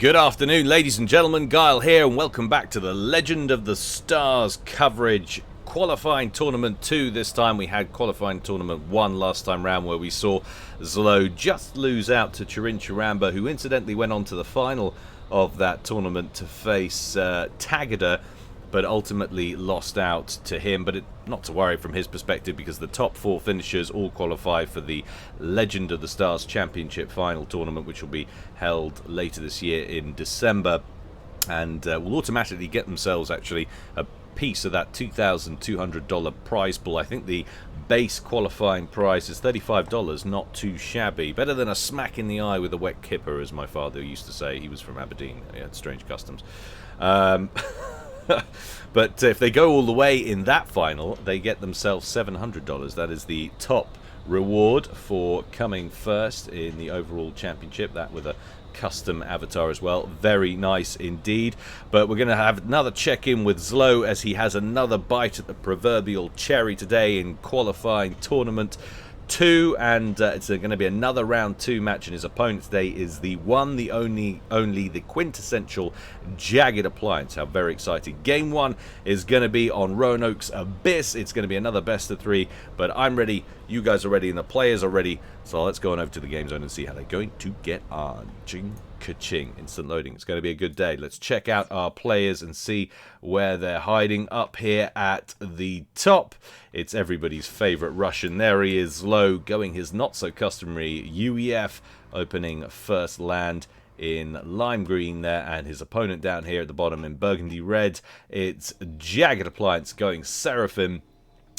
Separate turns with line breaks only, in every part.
Good afternoon, ladies and gentlemen. Guile here, and welcome back to the Legend of the Stars coverage. Qualifying Tournament 2 this time. We had Qualifying Tournament 1 last time round, where we saw ZLO just lose out to Chiramba, who incidentally went on to the final of that tournament to face Tagada, but ultimately lost out to him. But not to worry from his perspective, because the top 4 finishers all qualify for the Legend of the Stars Championship final tournament, which will be held later this year in December, and will automatically get themselves actually a piece of that $2,200 prize pool. I think the base qualifying prize is $35, not too shabby. Better than a smack in the eye with a wet kipper, as my father used to say. He was from Aberdeen. He had strange customs. But if they go all the way in that final, they get themselves $700. That is the top reward for coming first in the overall championship. That with a custom avatar as well. Very nice indeed. But we're going to have another check-in with ZLO, as he has another bite at the proverbial cherry today in Qualifying Tournament 2, and it's going to be another round 2 match, and his opponent today is the one, the only, the quintessential JaggedAppliance. How very exciting. Game 1 is going to be on Roanoke's Abyss. It's going to be another best of 3, but I'm ready, you guys are ready, and the players are ready, so let's go on over to the game zone and see how they're going to get on. Ching ka-ching. Instant loading. It's going to be a good day. Let's check out our players and see where they're hiding. Up here at the top, it's everybody's favorite Russian. There he is, ZLO, going his not-so-customary UEF, opening first land in lime green there, and his opponent down here at the bottom in burgundy red. It's JaggedAppliance going Seraphim,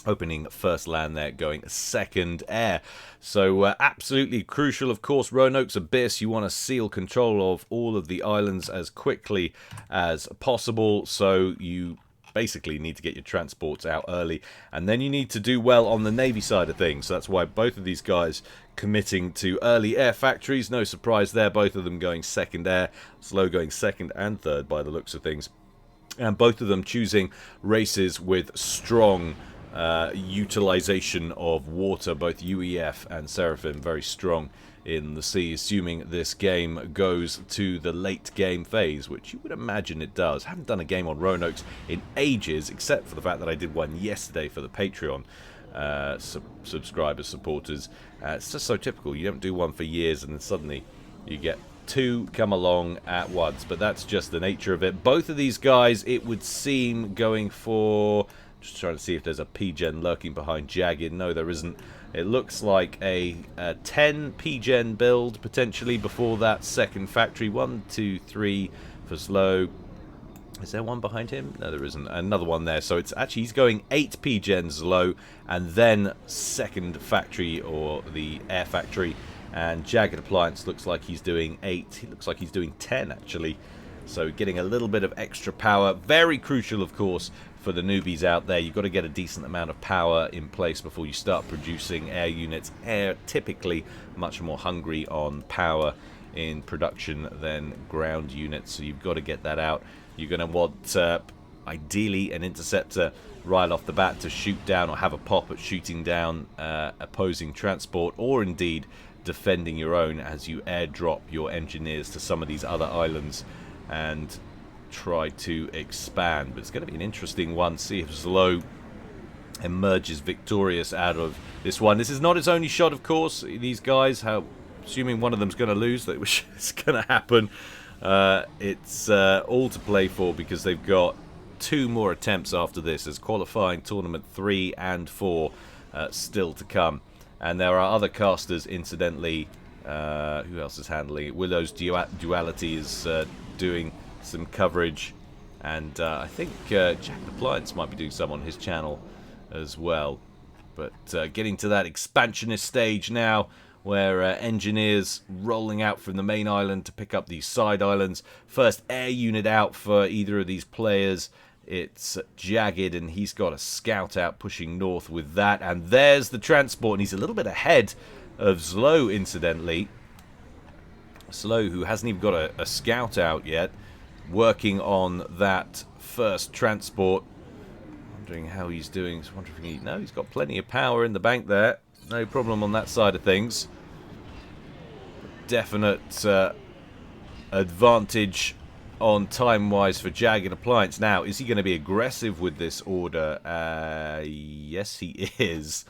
opening first land there, going second air. So absolutely crucial, of course, Roanoke's Abyss. You want to seal control of all of the islands as quickly as possible, so you basically need to get your transports out early, and then you need to do well on the Navy side of things. So that's why both of these guys committing to early air factories. No surprise there, both of them going second air. ZLO going second and third by the looks of things, and both of them choosing races with strong utilization of water. Both UEF and Seraphim very strong in the sea, assuming this game goes to the late game phase, which you would imagine it does. I haven't done a game on Roanoke's in ages, except for the fact that I did one yesterday for the Patreon subscribers, supporters. It's just so typical. You don't do one for years, and then suddenly you get 2 come along at once. But that's just the nature of it. Both of these guys, it would seem, going for... Just trying to see if there's a P-Gen lurking behind Jagged. No, there isn't. It looks like a 10 P-Gen build, potentially, before that second factory. 1, 2, 3 for ZLO. Is there one behind him? No, there isn't. Another one there. So it's actually, he's going 8 P-Gen ZLO, and then second factory, or the air factory. And JaggedAppliance looks like he's doing 8. He looks like he's doing 10, actually. So getting a little bit of extra power. Very crucial, of course, for the newbies out there. You've got to get a decent amount of power in place before you start producing air units. Air typically much more hungry on power in production than ground units, so you've got to get that out. You're going to want ideally an interceptor right off the bat to shoot down, or have a pop at shooting down opposing transport, or indeed defending your own as you airdrop your engineers to some of these other islands and try to expand. But it's going to be an interesting one. See if ZLO emerges victorious out of this one. This is not his only shot, of course. These guys, assuming one of them's going to lose, which is going to happen, it's all to play for, because they've got 2 more attempts after this, as Qualifying Tournament 3 and 4 still to come. And there are other casters, incidentally. Who else is handling it? Willow's Duality is doing some coverage, and I think JaggedAppliance might be doing some on his channel as well. But getting to that expansionist stage now, where engineers rolling out from the main island to pick up these side islands. First air unit out for either of these players. It's Jagged, and he's got a scout out pushing north with that, and there's the transport, and he's a little bit ahead of ZLO, incidentally. ZLO, who hasn't even got a scout out yet, working on that first transport. Wondering how he's doing. No, he's got plenty of power in the bank there. No problem on that side of things. Definite advantage on time-wise for JaggedAppliance. Now, is he going to be aggressive with this order? Yes, he is.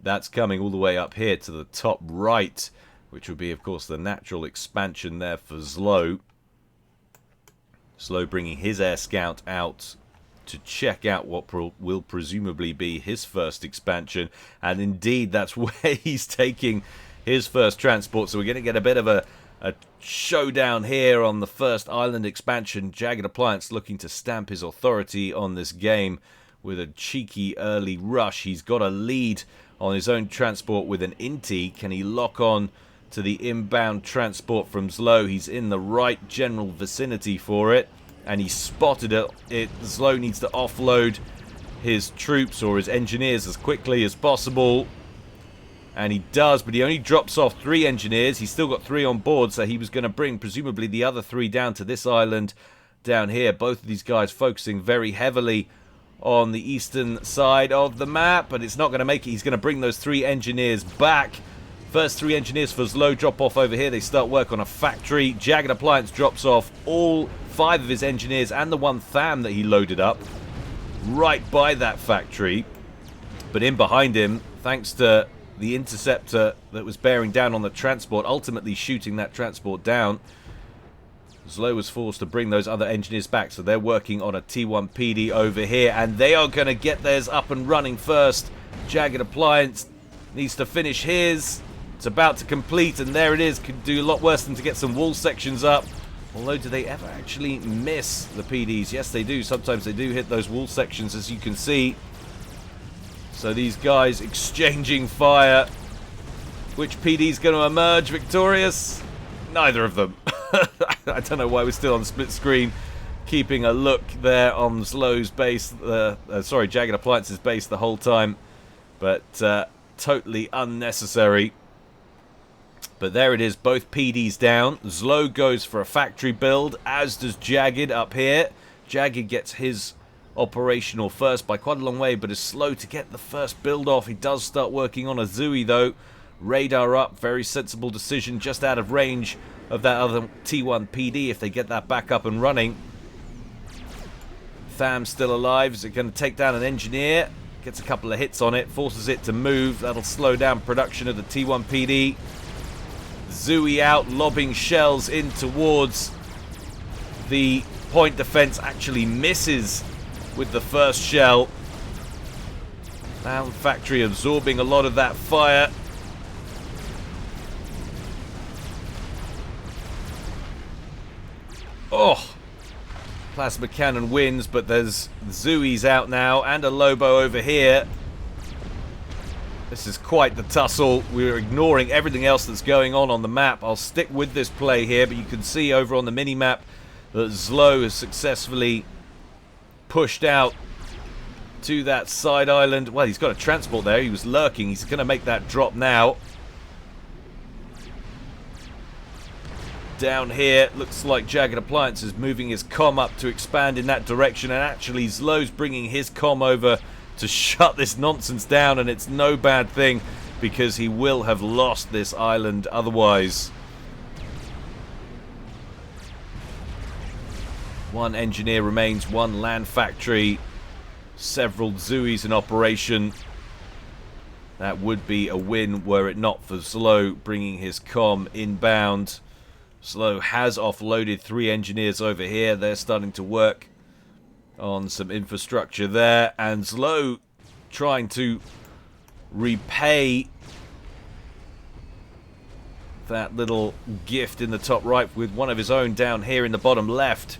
That's coming all the way up here to the top right, which would be, of course, the natural expansion there for ZLO. ZLO bringing his air scout out to check out what will presumably be his first expansion. And indeed, that's where he's taking his first transport. So we're going to get a bit of a showdown here on the first island expansion. JaggedAppliance looking to stamp his authority on this game with a cheeky early rush. He's got a lead on his own transport with an Inti. Can he lock on to the inbound transport from ZLO? He's in the right general vicinity for it, and he spotted it. ZLO needs to offload his troops or his engineers as quickly as possible. And he does, but he only drops off 3 engineers. He's still got 3 on board, so he was going to bring presumably the other 3 down to this island down here. Both of these guys focusing very heavily on the eastern side of the map, but it's not going to make it. He's going to bring those 3 engineers back. First 3 engineers for ZLO drop off over here. They start work on a factory. JaggedAppliance drops off all 5 of his engineers and the 1 THAM that he loaded up right by that factory. But in behind him, thanks to the interceptor that was bearing down on the transport, ultimately shooting that transport down, ZLO was forced to bring those other engineers back. So they're working on a T1 PD over here, and they are going to get theirs up and running first. JaggedAppliance needs to finish his. It's about to complete, and there it is. Could do a lot worse than to get some wall sections up. Although, do they ever actually miss the PDs? Yes, they do. Sometimes they do hit those wall sections, as you can see. So these guys exchanging fire. Which PD's going to emerge victorious? Neither of them. I don't know why we're still on split screen, keeping a look there on ZLO's base, JaggedAppliance's base the whole time, but totally unnecessary. But there it is, both PDs down. ZLO goes for a factory build, as does Jagged up here. Jagged gets his operational first by quite a long way, but is slow to get the first build off. He does start working on a Zui though. Radar up, very sensible decision, just out of range of that other T1 PD if they get that back up and running. THAM still alive. Is it going to take down an engineer? Gets a couple of hits on it, forces it to move. That'll slow down production of the T1 PD. Zui out, lobbing shells in towards the point defense. Actually misses with the first shell. Down factory absorbing a lot of that fire. Oh, plasma cannon wins, but there's Zui's out now and a Lobo over here. This is quite the tussle. We're ignoring everything else that's going on the map. I'll stick with this play here, but you can see over on the mini-map that ZLO has successfully pushed out to that side island. Well, he's got a transport there. He was lurking. He's going to make that drop now. Down here, looks like JaggedAppliance is moving his comm up to expand in that direction, and actually ZLO's bringing his comm over to shut this nonsense down, and it's no bad thing because he will have lost this island otherwise. 1 engineer remains, 1 land factory, several Zuis in operation. That would be a win were it not for ZLO bringing his comm inbound. ZLO has offloaded 3 engineers over here. They're starting to work on some infrastructure there, and ZLO trying to repay that little gift in the top right with one of his own down here in the bottom left.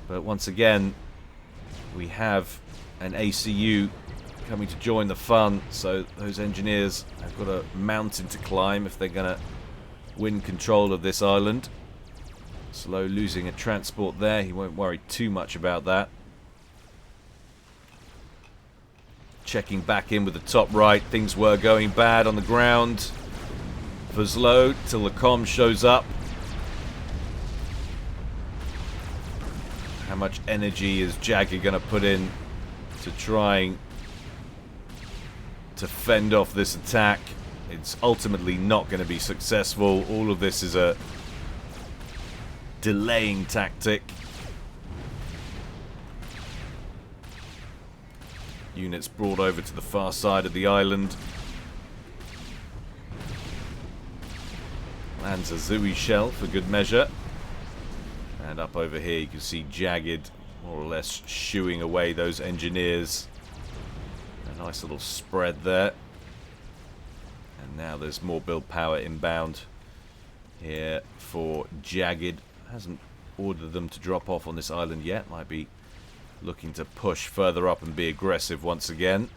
But once again, we have an ACU coming to join the fun, so those engineers have got a mountain to climb if they're going to win control of this island. ZLO losing a transport there. He won't worry too much about that. Checking back in with the top right. Things were going bad on the ground for ZLO till the comm shows up. How much energy is Jagged going to put in to trying to fend off this attack? It's ultimately not going to be successful. All of this is a delaying tactic. Units brought over to the far side of the island. Lands a Zooey shell for good measure. And up over here you can see Jagged more or less shooing away those engineers. A nice little spread there. And now there's more build power inbound here for Jagged. Hasn't ordered them to drop off on this island yet. Might be looking to push further up and be aggressive once again.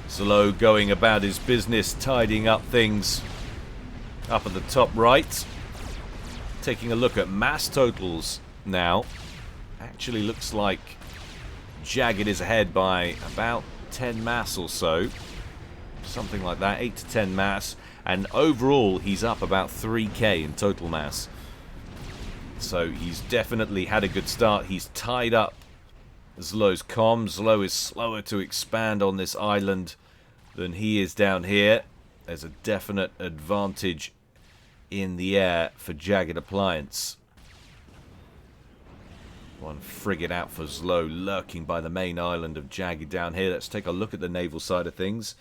ZLO going about his business, tidying up things up at the top right. Taking a look at mass totals now. Actually looks like Jagged is ahead by about 10 mass or so. Something like that, 8 to 10 mass. And overall, he's up about 3k in total mass. So he's definitely had a good start. He's tied up ZLO's comms. ZLO is slower to expand on this island than he is down here. There's a definite advantage in the air for JaggedAppliance. One frigate out for ZLO, lurking by the main island of Jagged down here. Let's take a look at the naval side of things.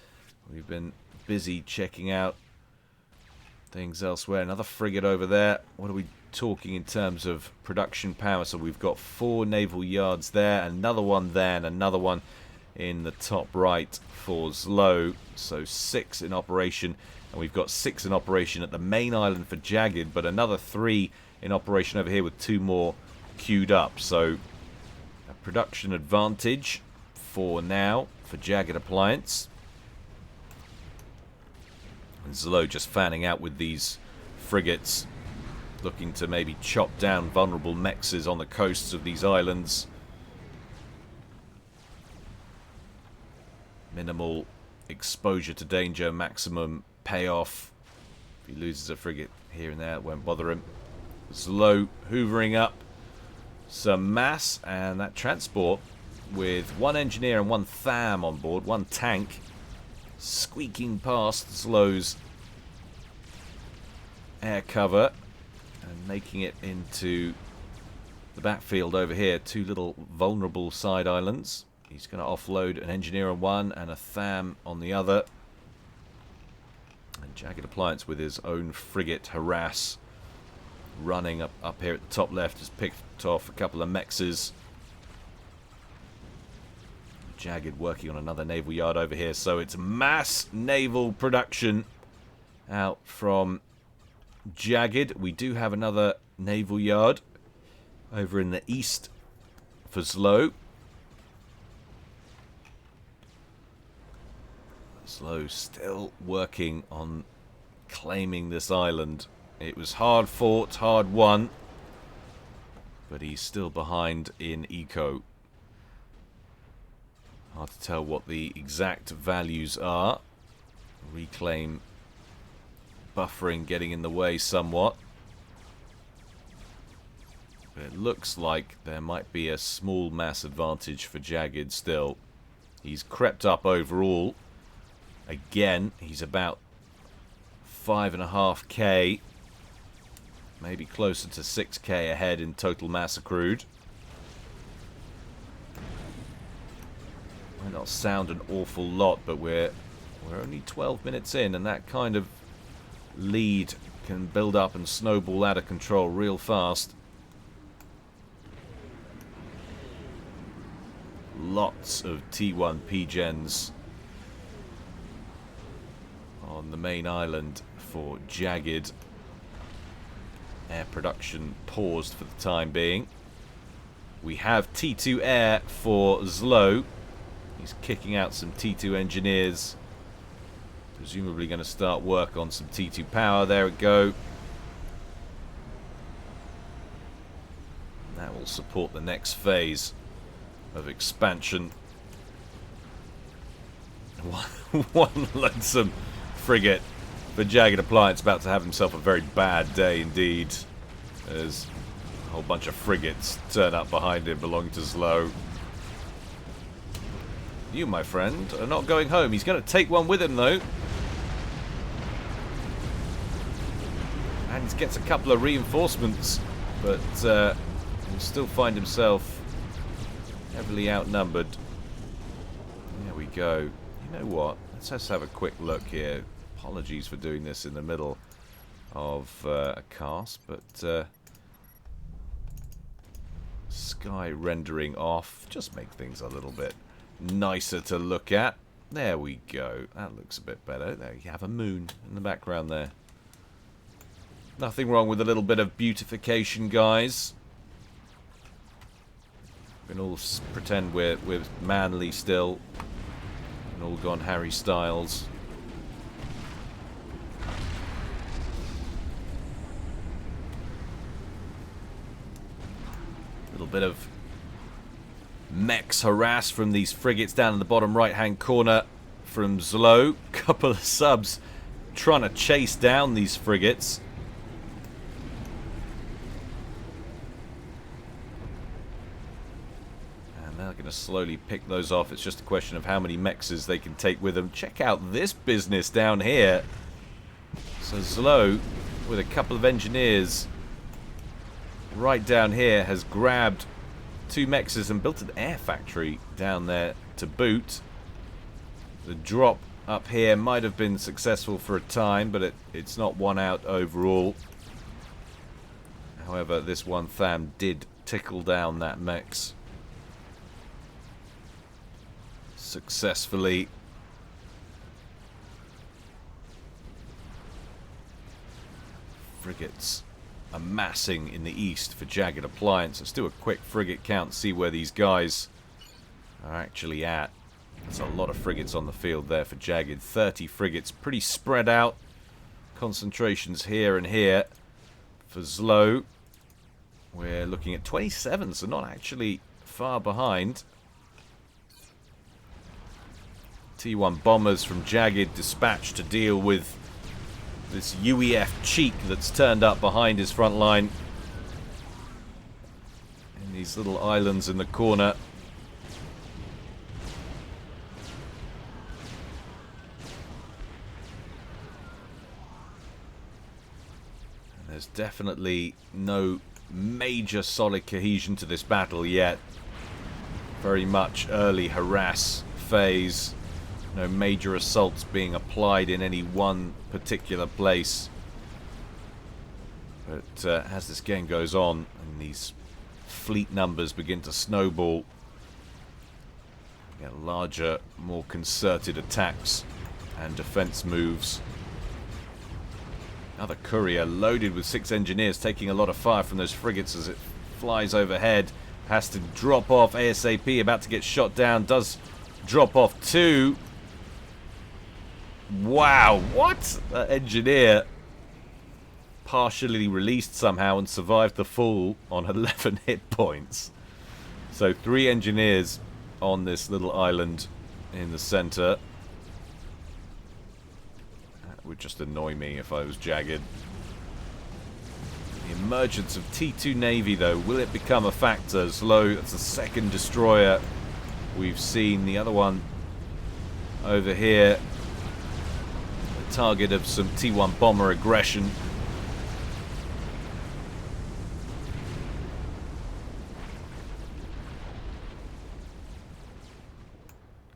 We've been busy checking out things elsewhere. Another frigate over there. What are we talking in terms of production power? So we've got 4 naval yards there, another one there, and another one in the top right for ZLO. So 6 in operation, and we've got 6 in operation at the main island for Jagged, but another 3 in operation over here with 2 more queued up. So a production advantage for now for JaggedAppliance. And ZLO just fanning out with these frigates, looking to maybe chop down vulnerable mexes on the coasts of these islands. Minimal exposure to danger, maximum payoff. If he loses a frigate here and there, it won't bother him. ZLO hoovering up some mass, and that transport with 1 engineer and 1 THAM on board, 1 tank, squeaking past ZLO's air cover and making it into the backfield over here. 2 little vulnerable side islands. He's going to offload an engineer on one and a THAM on the other. And JaggedAppliance with his own frigate Harass running up here at the top left has picked off a couple of mexes. Jagged working on another naval yard over here. So it's mass naval production out from Jagged. We do have another naval yard over in the east for ZLO. ZLO still working on claiming this island. It was hard fought, hard won, but he's still behind in eco. Hard to tell what the exact values are. Reclaim buffering getting in the way somewhat. But it looks like there might be a small mass advantage for Jagged still. He's crept up overall. Again, he's about 5.5k. Maybe closer to 6k ahead in total mass accrued. Might not sound an awful lot, but we're only 12 minutes in, and that kind of lead can build up and snowball out of control real fast. Lots of T1 P-Gens on the main island for Jagged. Air production paused for the time being. We have T2 Air for ZLO. He's kicking out some T2 engineers. Presumably going to start work on some T2 power. There we go. That will support the next phase of expansion. One lonesome frigate for JaggedAppliance about to have himself a very bad day indeed. There's a whole bunch of frigates turn up behind him belonging to ZLO. You, my friend, are not going home. He's going to take one with him, though. and gets a couple of reinforcements, but will still find himself heavily outnumbered. There we go. You know what? Let's just have a quick look here. Apologies for doing this in the middle of a cast, but sky rendering off. Just make things a little bit nicer to look at. There we go. That looks a bit better. There you have a moon in the background there. Nothing wrong with a little bit of beautification, guys. We can all pretend we're manly still. And all gone Harry Styles. Little bit of mechs harass from these frigates down in the bottom right hand corner from ZLO. Couple of subs trying to chase down these frigates. And they're going to slowly pick those off. It's just a question of how many mechs they can take with them. Check out this business down here. So ZLO, with a couple of engineers right down here, has grabbed 2 mechs and built an air factory down there to boot. The drop up here might have been successful for a time, but it's not won out overall. However, this one THAM did tickle down that mechs successfully. Frigates amassing in the east for JaggedAppliance. Let's do a quick frigate count, see where these guys are actually at. There's a lot of frigates on the field there for Jagged. 30 frigates, pretty spread out. Concentrations here and here. For ZLO, we're looking at 27, so not actually far behind. T1 bombers from Jagged dispatched to deal with this UEF cheek that's turned up behind his front line. In these little islands in the corner. And there's definitely no major solid cohesion to this battle yet. Very much early harass phase. No major assaults being applied in any one particular place. But as this game goes on and these fleet numbers begin to snowball, we get larger, more concerted attacks and defense moves. Another courier loaded with 6 engineers, taking a lot of fire from those frigates as it flies overhead. Has to drop off ASAP, about to get shot down. Does drop off 2. Wow, what? That engineer partially released somehow and survived the fall on 11 hit points. So 3 engineers on this little island in the center. That would just annoy me if I was Jagged. The emergence of T2 Navy, though, will it become a factor? ZLO, that's the second destroyer we've seen. The other one over here, target of some T1 bomber aggression.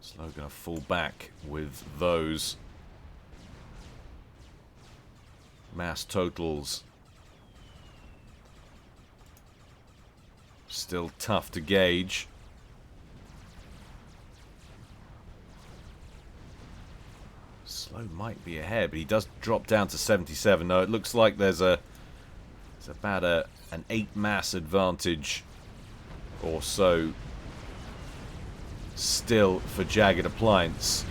ZLO gonna fall back with those mass totals. Still tough to gauge. ZLO might be ahead, but he does drop down to 77. No, it looks like there's about an 8 mass advantage or so still for JaggedAppliance.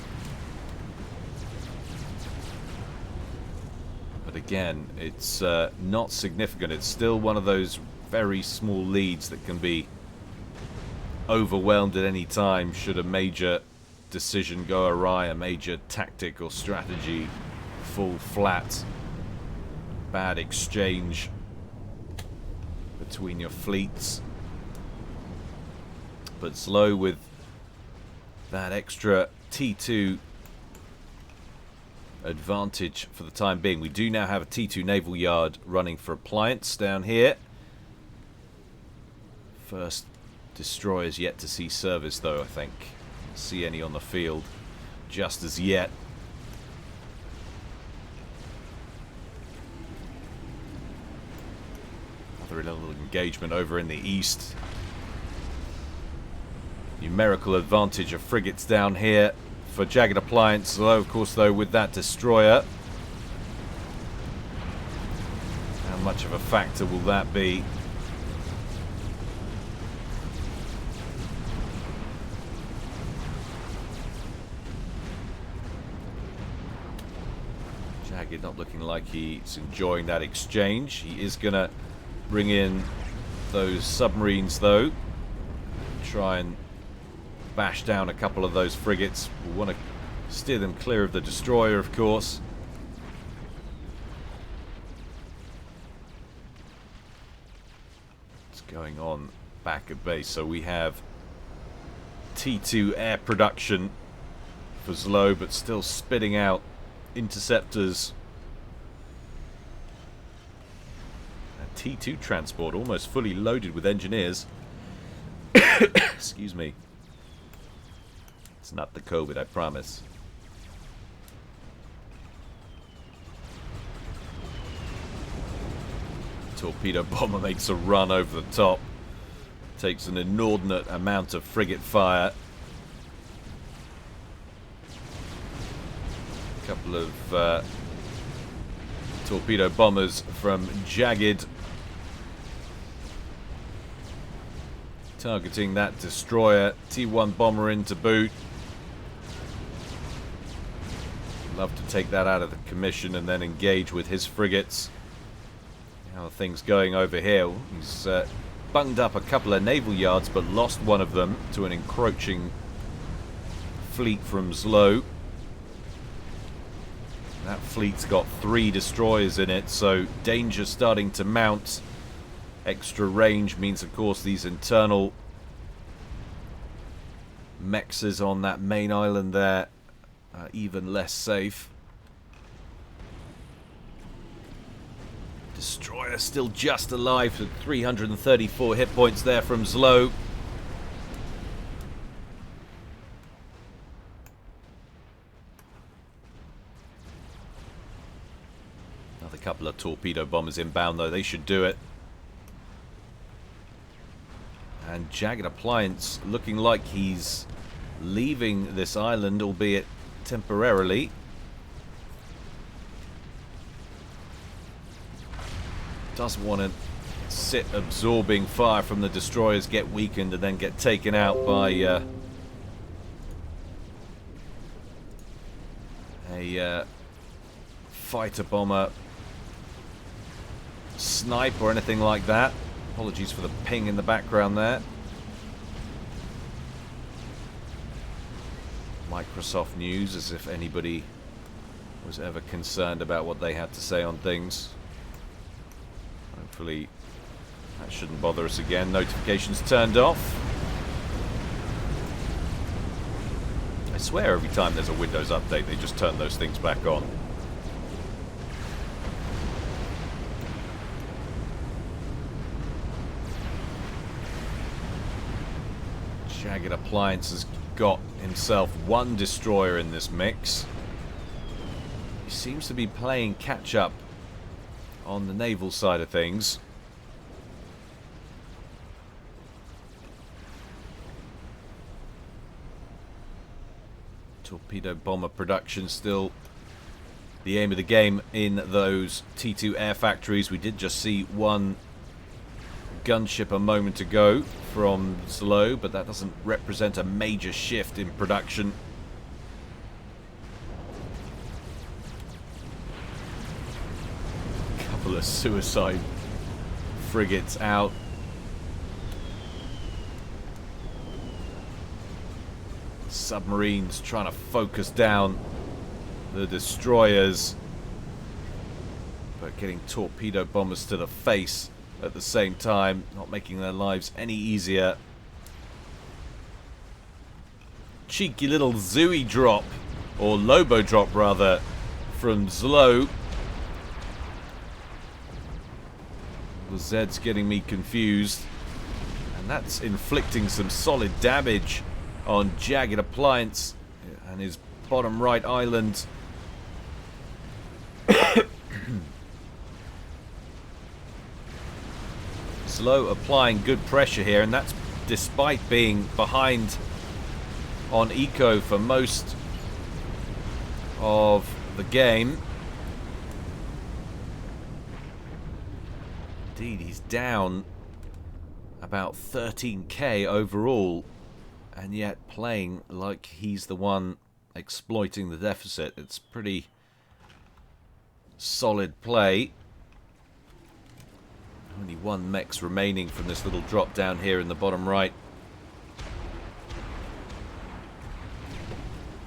But again, it's not significant. It's still one of those very small leads that can be overwhelmed at any time should a major decision go awry, a major tactic or strategy fall flat. Bad exchange between your fleets. But ZLO with that extra T2 advantage for the time being. We do now have a T2 naval yard running for appliance down here. First destroyers yet to see service, though, I think. See any on the field just as yet. Another little engagement over in the east. Numerical advantage of frigates down here for JaggedAppliance, although of course though with that destroyer, how much of a factor will that be? Jagged not looking like he's enjoying that exchange. He is going to bring in those submarines though, try and bash down a couple of those frigates. We want to steer them clear of the destroyer, of course. What's going on back at base? So we have T2 air production for ZLO, but still spitting out interceptors. And T2 transport almost fully loaded with engineers. Excuse me. It's not the COVID, I promise. Torpedo bomber makes a run over the top. Takes an inordinate amount of frigate fire. A couple of torpedo bombers from Jagged. Targeting that destroyer. T1 bomber in to boot. Love to take that out of the commission and then engage with his frigates. How are things going over here? He's bunged up a couple of naval yards but lost one of them to an encroaching fleet from ZLO. That fleet's got 3 destroyers in it, so danger starting to mount. Extra range means, of course, these internal mexes on that main island there are even less safe. Destroyer still just alive with 334 hit points there from ZLO. Another couple of torpedo bombers inbound, though. They should do it. And JaggedAppliance looking like he's leaving this island, albeit temporarily. Doesn't want to sit absorbing fire from the destroyers, get weakened, and then get taken out by a fighter bomber, snipe, or anything like that. Apologies for the ping in the background there. Microsoft News, as if anybody was ever concerned about what they had to say on things. Hopefully that shouldn't bother us again. Notifications turned off. I swear every time there's a Windows update they just turn those things back on. JaggedAppliance has got himself 1 destroyer in this mix. He seems to be playing catch up on the naval side of things. Torpedo bomber production still the aim of the game in those T2 air factories. We did just see 1 gunship a moment ago from ZLO, but that doesn't represent a major shift in production. A couple of suicide frigates out. Submarines trying to focus down the destroyers, but getting torpedo bombers to the face at the same time, not making their lives any easier. Cheeky little Zooey drop, or Lobo drop rather, from ZLO. The Z's getting me confused. And that's inflicting some solid damage on JaggedAppliance and his bottom right island. ZLO applying good pressure here, and that's despite being behind on eco for most of the game. Indeed, he's down about 13k overall, and yet playing like he's the one exploiting the deficit. It's pretty solid play. Only one mech's remaining from this little drop down here in the bottom right.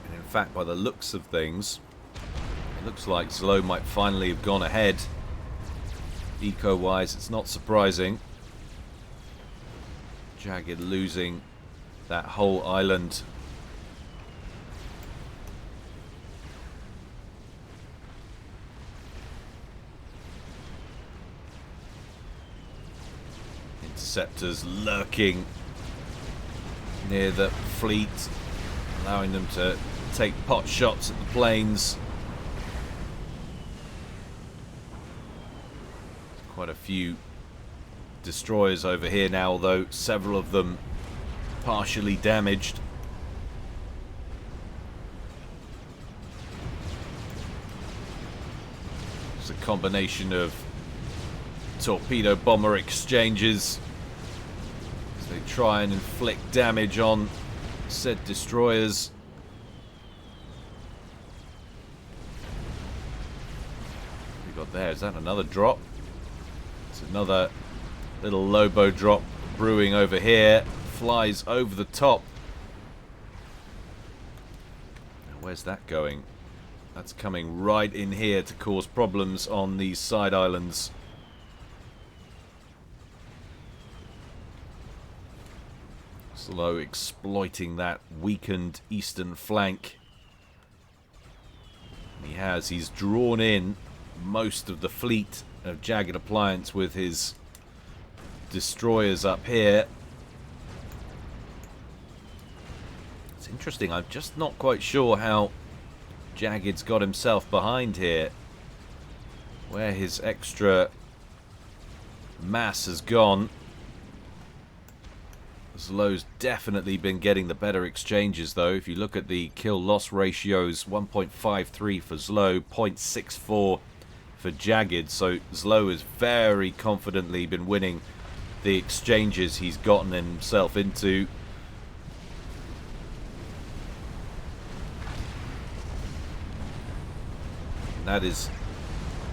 And in fact, by the looks of things, it looks like ZLO might finally have gone ahead. Eco-wise, it's not surprising. Jagged losing that whole island. Interceptors lurking near the fleet, allowing them to take pot shots at the planes. Quite a few destroyers over here now, although several of them partially damaged. It's a combination of torpedo bomber exchanges as they try and inflict damage on said destroyers. What we got there? Is that another drop? It's another little Lobo drop brewing over here. Flies over the top. Now, where's that going? That's coming right in here to cause problems on these side islands. ZLO exploiting that weakened eastern flank. He's drawn in most of the fleet of JaggedAppliance with his destroyers up here. It's interesting, I'm just not quite sure how Jagged's got himself behind here, where his extra mass has gone. ZLO's definitely been getting the better exchanges though. If you look at the kill-loss ratios, 1.53 for ZLO, 0.64 for Jagged, so ZLO has very confidently been winning the exchanges he's gotten himself into. That is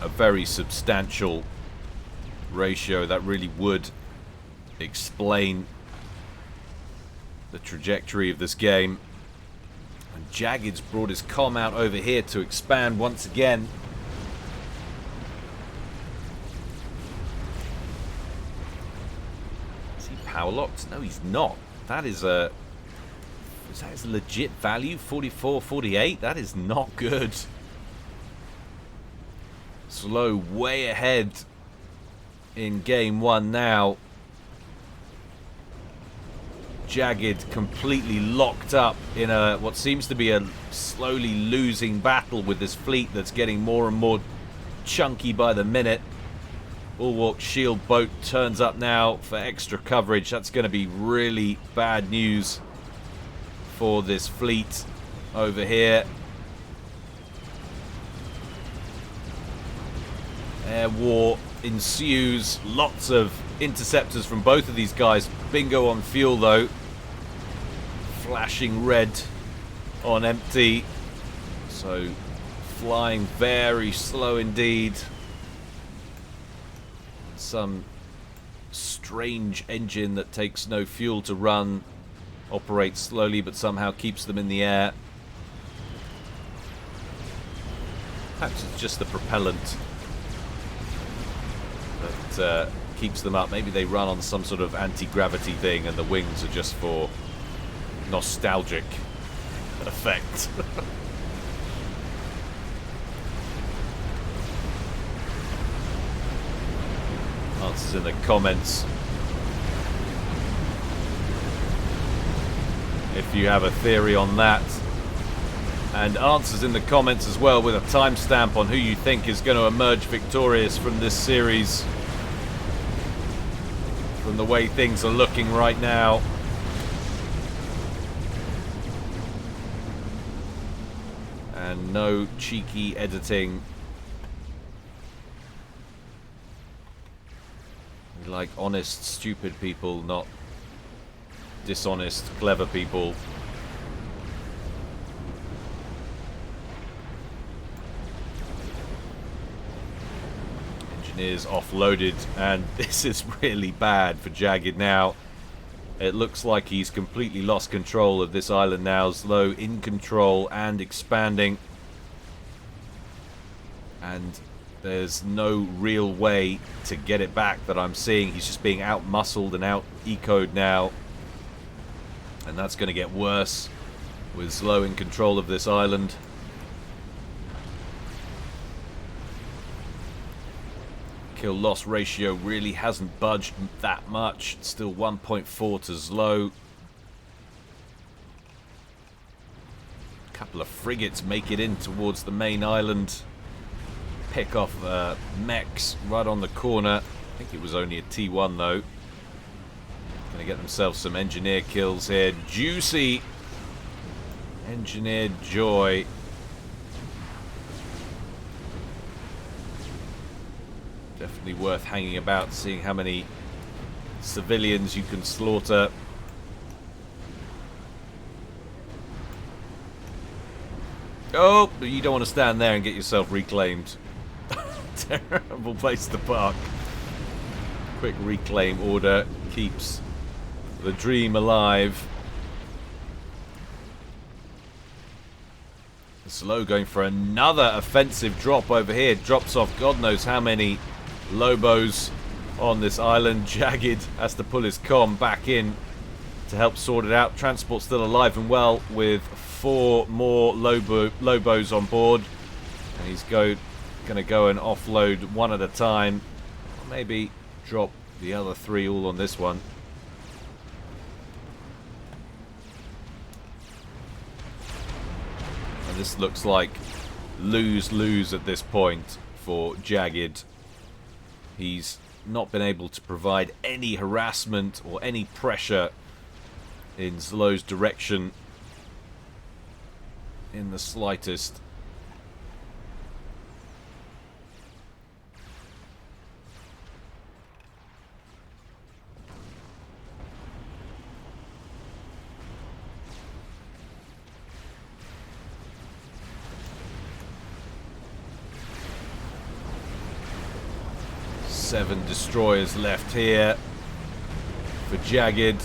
a very substantial ratio that really would explain the trajectory of this game. And Jagged's brought his comm out over here to expand once again. Is he power locked? No, he's not. That is a... Is that his legit value? 44, 48? That is not good. ZLO way ahead in game one now. Jagged completely locked up in a what seems to be a slowly losing battle with this fleet that's getting more and more chunky by the minute. Bulwark shield boat turns up now for extra coverage. That's going to be really bad news for this fleet over here. Air war ensues. Lots of interceptors from both of these guys. Bingo on fuel though. Flashing red on empty. So flying very slow indeed. Some strange engine that takes no fuel to run. Operates slowly but somehow keeps them in the air. Perhaps it's just the propellant that keeps them up. Maybe they run on some sort of anti-gravity thing and the wings are just for nostalgic effect. answers in the comments if you have a theory on that. And answers in the comments as well with a timestamp on who you think is going to emerge victorious from this series, from the way things are looking right now. And no cheeky editing. We like honest, stupid people, not dishonest, clever people. Engineers offloaded, and this is really bad for Jagged now. It looks like he's completely lost control of this island now. ZLO in control and expanding. And there's no real way to get it back that I'm seeing. He's just being out-muscled and out-ecoed now. And that's going to get worse with ZLO in control of this island. Kill-loss ratio really hasn't budged that much. It's still 1.4 to ZLO. A couple of frigates make it in towards the main island. Pick off mechs right on the corner. I think it was only a T1 though. Going to get themselves some engineer kills here. Juicy engineer joy. Definitely worth hanging about, seeing how many civilians you can slaughter. Oh, you don't want to stand there and get yourself reclaimed. Terrible place to park. Quick reclaim order keeps the dream alive. ZLO going for another offensive drop over here. Drops off God knows how many Lobos on this island. Jagged has to pull his comm back in to help sort it out. Transport still alive and well with 4 more Lobos on board. And he's going to go and offload one at a time. Or maybe drop the other 3 all on this one. And this looks like lose-lose at this point for Jagged. He's not been able to provide any harassment or any pressure in ZLO's direction in the slightest. Seven destroyers left here for Jagged,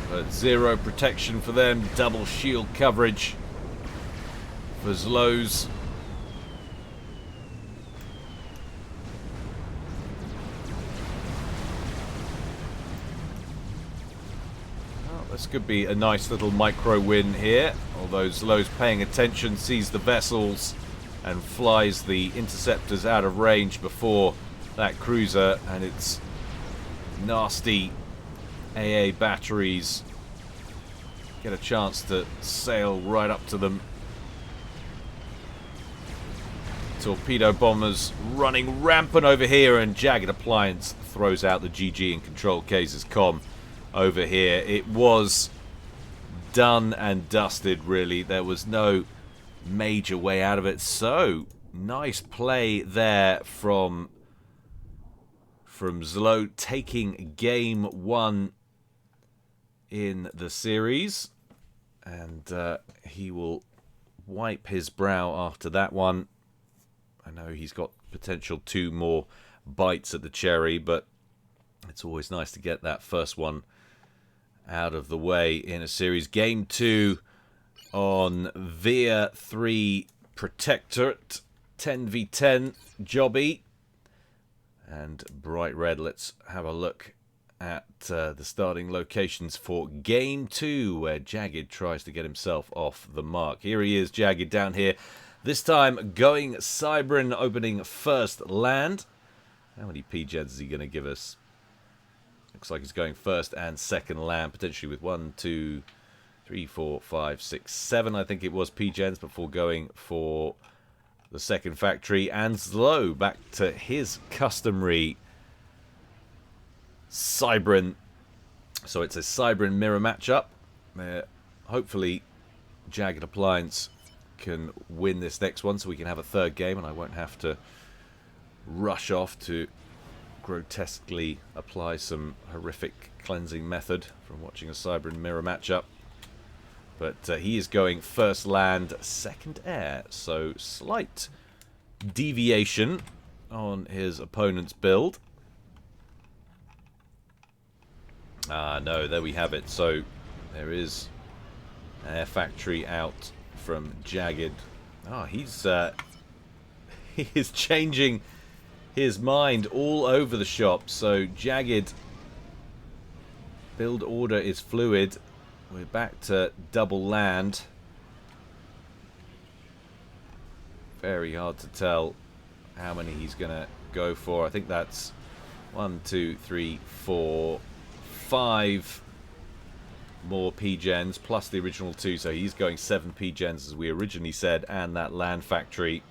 but 0 protection for them. Double shield coverage for ZLO's. Well, this could be a nice little micro win here, although ZLO's paying attention, sees the vessels and flies the interceptors out of range before that cruiser, and its nasty AA batteries get a chance to sail right up to them. Torpedo bombers running rampant over here, and JaggedAppliance throws out the GG and control cases comm over here. It was done and dusted, really. There was no major way out of it. So nice play there from ZLO, taking game 1 in the series, and he will wipe his brow after that one. I know he's got potential 2 more bites at the cherry, but it's always nice to get that first one out of the way in a series. Game 2 on Vya-3 Protectorate, 10v10 jobby. And bright red, let's have a look at the starting locations for Game 2, where Jagged tries to get himself off the mark. Here he is, Jagged, down here. This time going Cybran, opening first land. How many P-Gens is he going to give us? Looks like he's going first and second land, potentially with 1, 2, 3, 4, 5, 6, 7, I think it was P-Gens, before going for the second factory. And ZLO back to his customary Cybran. So it's a Cybran mirror matchup. Hopefully JaggedAppliance can win this next one so we can have a third game and I won't have to rush off to grotesquely apply some horrific cleansing method from watching a Cybran mirror matchup. But he is going first land, second air, so slight deviation on his opponent's build. No, there we have it. So there is Air Factory out from Jagged. He's he is changing his mind all over the shop. So Jagged build order is fluid. We're back to double land. Very hard to tell how many he's gonna go for. I think that's 1, 2, 3, 4, 5 more P-Gens plus the original 2, so he's going 7 P-Gens as we originally said, and that land factory.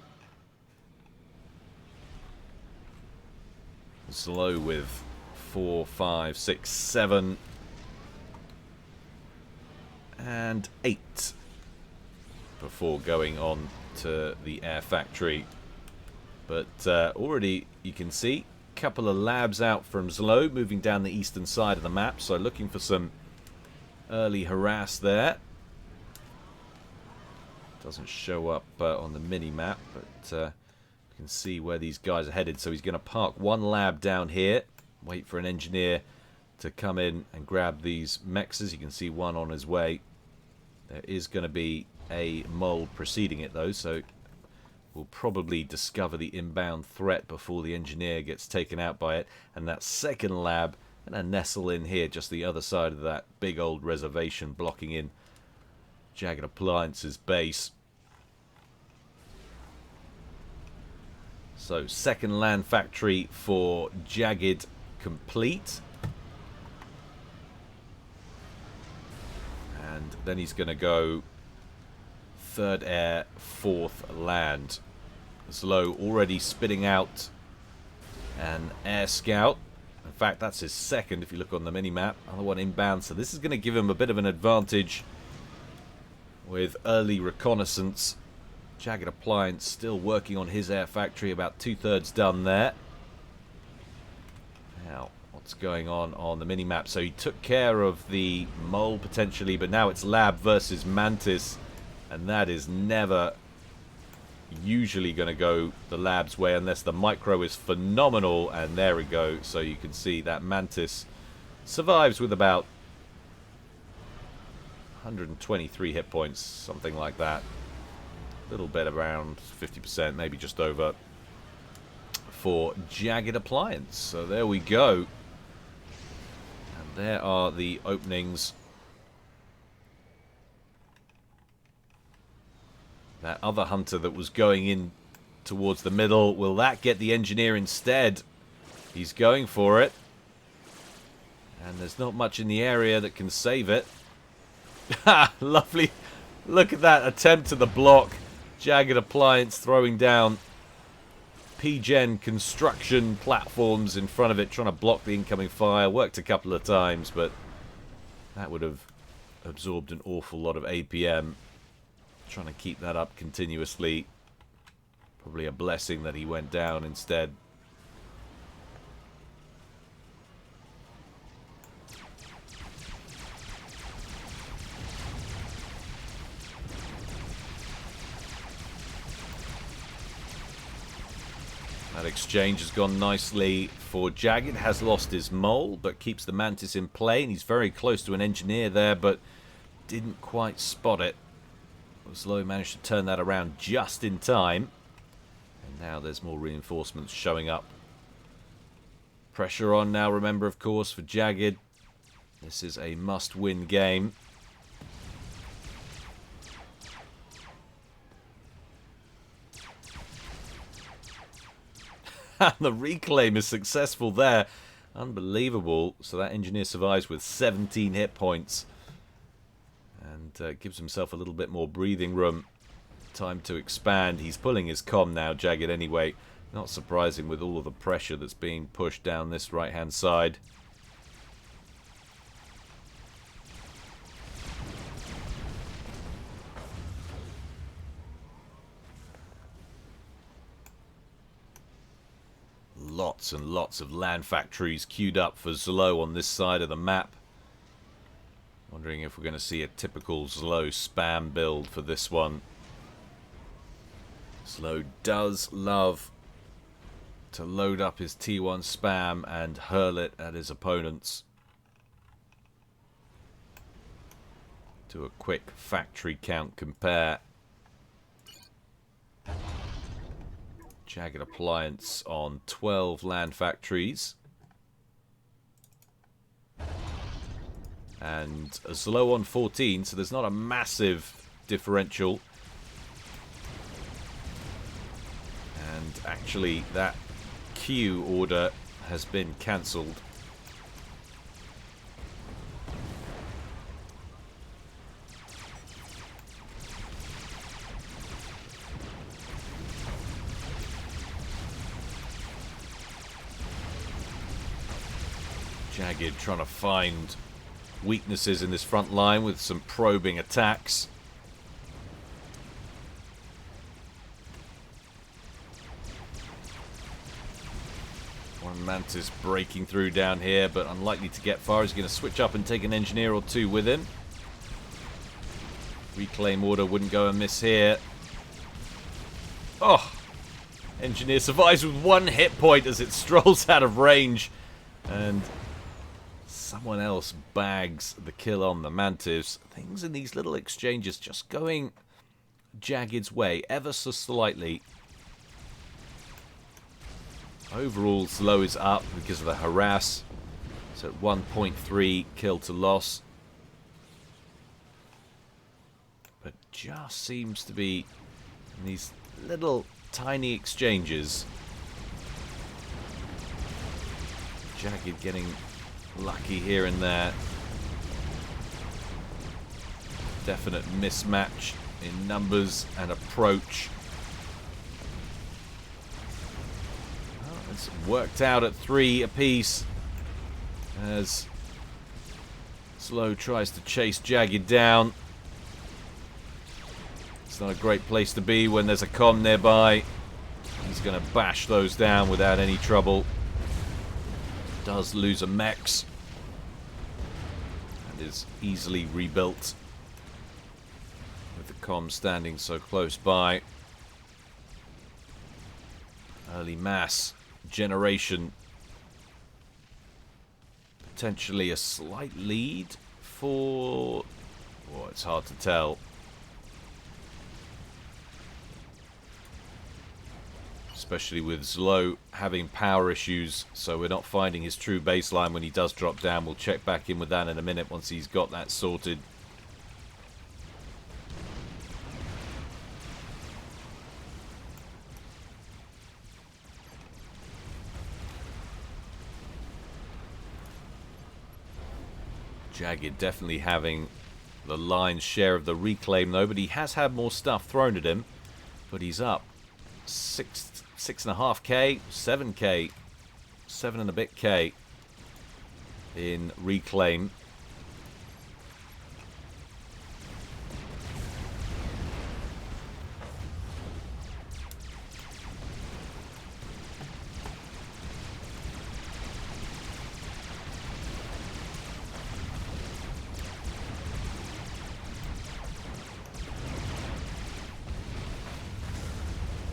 ZLO with 4, 5, 6, 7 and 8 before going on to the air factory. But already you can see a couple of labs out from ZLO moving down the eastern side of the map, so looking for some early harass there. Doesn't show up on the mini map, but you can see where these guys are headed. So he's going to park one lab down here, wait for an engineer to come in and grab these mexes. You can see one on his way. There is going to be a mold preceding it though, so we'll probably discover the inbound threat before the engineer gets taken out by it. And that second lab going to nestle in here, just the other side of that big old reservation, blocking in JaggedAppliance's base. So second land factory for Jagged complete. And then he's going to go third air, fourth land. ZLO already spitting out an air scout. In fact, that's his second if you look on the mini-map. Other one inbound, so this is going to give him a bit of an advantage with early reconnaissance. JaggedAppliance still working on his air factory, about 2/3 done there. Now, what's going on the mini-map? So he took care of the mole potentially, but now it's lab versus mantis, and that is never usually going to go the lab's way unless the micro is phenomenal. And there we go. So you can see that mantis survives with about 123 hit points, something like that. A little bit around 50%, maybe just over, for JaggedAppliance. So there we go. And there are the openings. That other hunter that was going in towards the middle, will that get the engineer instead? He's going for it. And there's not much in the area that can save it. Ha! Lovely. Look at that attempt to the block. JaggedAppliance throwing down P-Gen construction platforms in front of it, trying to block the incoming fire. Worked a couple of times, but that would have absorbed an awful lot of APM. Trying to keep that up continuously. Probably a blessing that he went down instead. That exchange has gone nicely for Jagged. Has lost his mole, but keeps the mantis in play. And he's very close to an engineer there, but didn't quite spot it. ZLO managed to turn that around just in time. And now there's more reinforcements showing up. Pressure on now, remember, of course, for Jagged. This is a must-win game. The reclaim is successful there. Unbelievable. So that engineer survives with 17 hit points. And gives himself a little bit more breathing room. Time to expand. He's pulling his comm now, Jagged, anyway. Not surprising with all of the pressure that's being pushed down this right-hand side. Lots and lots of land factories queued up for ZLO on this side of the map. Wondering if we're going to see a typical ZLO spam build for this one. ZLO does love to load up his T1 spam and hurl it at his opponents. Do a quick factory count compare. JaggedAppliance on 12 land factories. And a ZLO on 14, so there's not a massive differential. And actually, that queue order has been cancelled. Jagged trying to find weaknesses in this front line with some probing attacks. One Mantis breaking through down here, but unlikely to get far. He's going to switch up and take an engineer or two with him. Reclaim order wouldn't go amiss here. Oh! Engineer survives with 1 hit point as it strolls out of range. And someone else bags the kill on the Mantis. Things in these little exchanges just going Jagged's way ever so slightly. Overall, ZLO is up because of the harass. So at 1.3 kill to loss. But just seems to be in these little tiny exchanges. Jagged getting lucky here and there. Definite mismatch in numbers and approach. Well, it's worked out at 3 apiece as ZLO tries to chase Jagged down. It's not a great place to be when there's a comm nearby. He's going to bash those down without any trouble. Does lose a mechs and is easily rebuilt with the comm standing so close by. Early mass generation, potentially a slight lead for, oh, it's hard to tell. Especially with ZLO having power issues, so we're not finding his true baseline when he does drop down. We'll check back in with that in a minute once he's got that sorted. Jagged definitely having the lion's share of the reclaim though, but he has had more stuff thrown at him. But he's up 6.5k, 7k, 7 and a bit k in reclaim.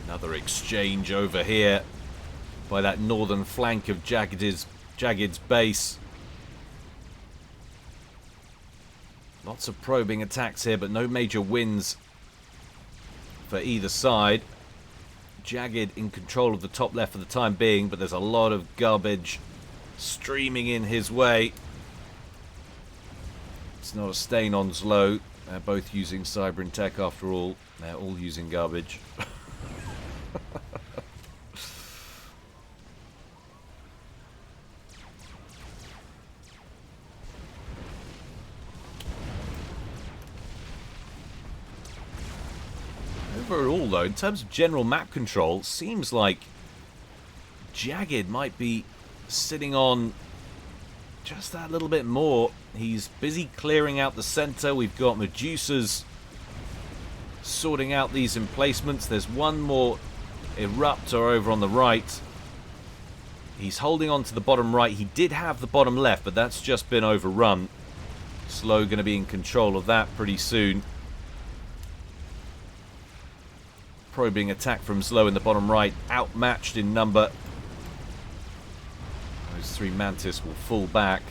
Another exchange over here by that northern flank of Jagged's base. Lots of probing attacks here, but no major wins for either side. Jagged in control of the top left for the time being, but there's a lot of garbage streaming in his way. It's not a stain on ZLO. They're both using cyber and tech after all. They're all using garbage. overall, though, in terms of general map control, seems like Jagged might be sitting on just that little bit more. He's busy clearing out the center. We've got Medusas sorting out these emplacements. There's one more Eruptor over on the right. He's holding on to the bottom right. He did have the bottom left, but that's just been overrun. ZLO going to be in control of that pretty soon. Probing attack from ZLO in the bottom right, outmatched in number. Those three Mantis will fall back.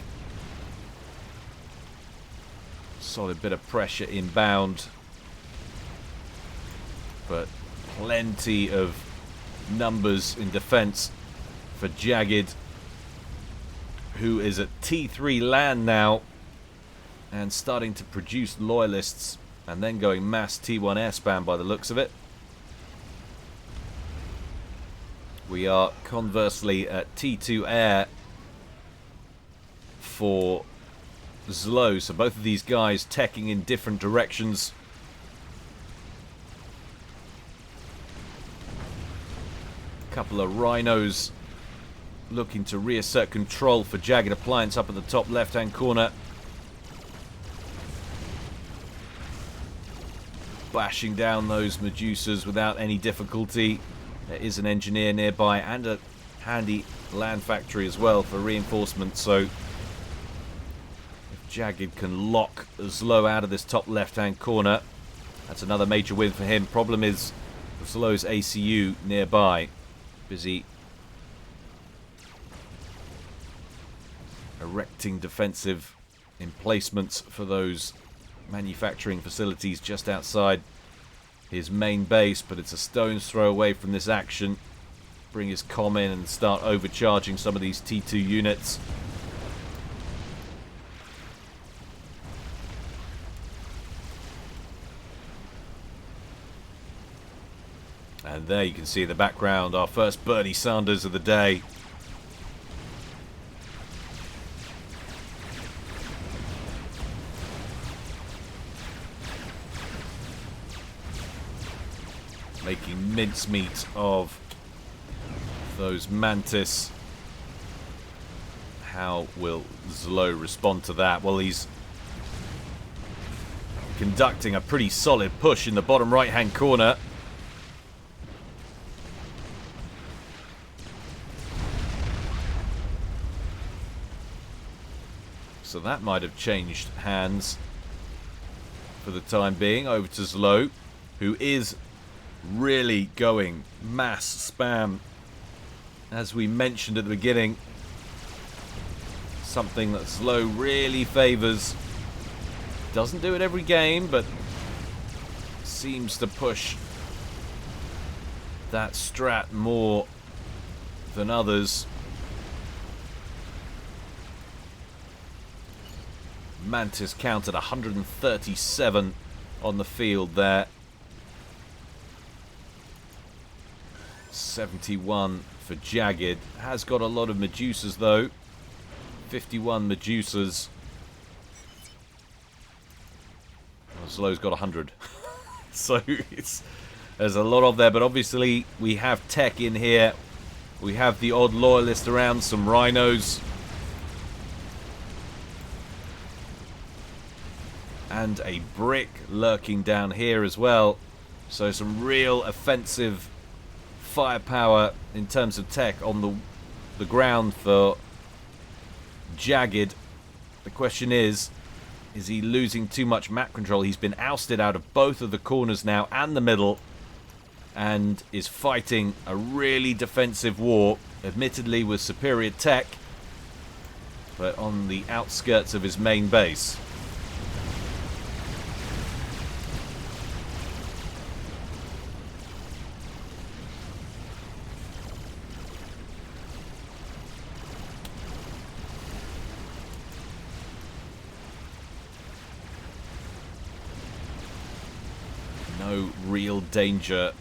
Solid bit of pressure inbound. But plenty of numbers in defense for Jagged, who is at T3 land now and starting to produce loyalists and then going mass T1 air spam by the looks of it. We are conversely at T2 air for ZLO, so both of these guys teching in different directions. A couple of Rhinos looking to reassert control for JaggedAppliance up at the top left-hand corner. Bashing down those Medusas without any difficulty. There is an engineer nearby and a handy land factory as well for reinforcement, so if Jagged can lock ZLO out of this top left-hand corner, that's another major win for him. Problem is ZLO's ACU nearby, busy erecting defensive emplacements for those manufacturing facilities just outside his main base, but it's a stone's throw away from this action. Bring his comm in and start overcharging some of these T2 units. And there you can see in the background our first Bernie Sanders of the day. Making mincemeat of those Mantis. How will ZLO respond to that? Well, he's conducting a pretty solid push in the bottom right-hand corner. So that might have changed hands for the time being. Over to ZLO, who is really going mass spam, as we mentioned at the beginning. Something that ZLO really favors. Doesn't do it every game, but seems to push that strat more than others. Mantis counted 137 on the field there. 71 for Jagged. Has got a lot of Medusas though. 51 Medusas. Well, ZLO's got 100. So there's a lot of there, but obviously we have tech in here. We have the odd loyalist around, some Rhinos. And a brick lurking down here as well. So some real offensive firepower in terms of tech on the ground for Jagged. The question is he losing too much map control? He's been ousted out of both of the corners now and the middle, and is fighting a really defensive war, admittedly with superior tech, but on the outskirts of his main base. No real danger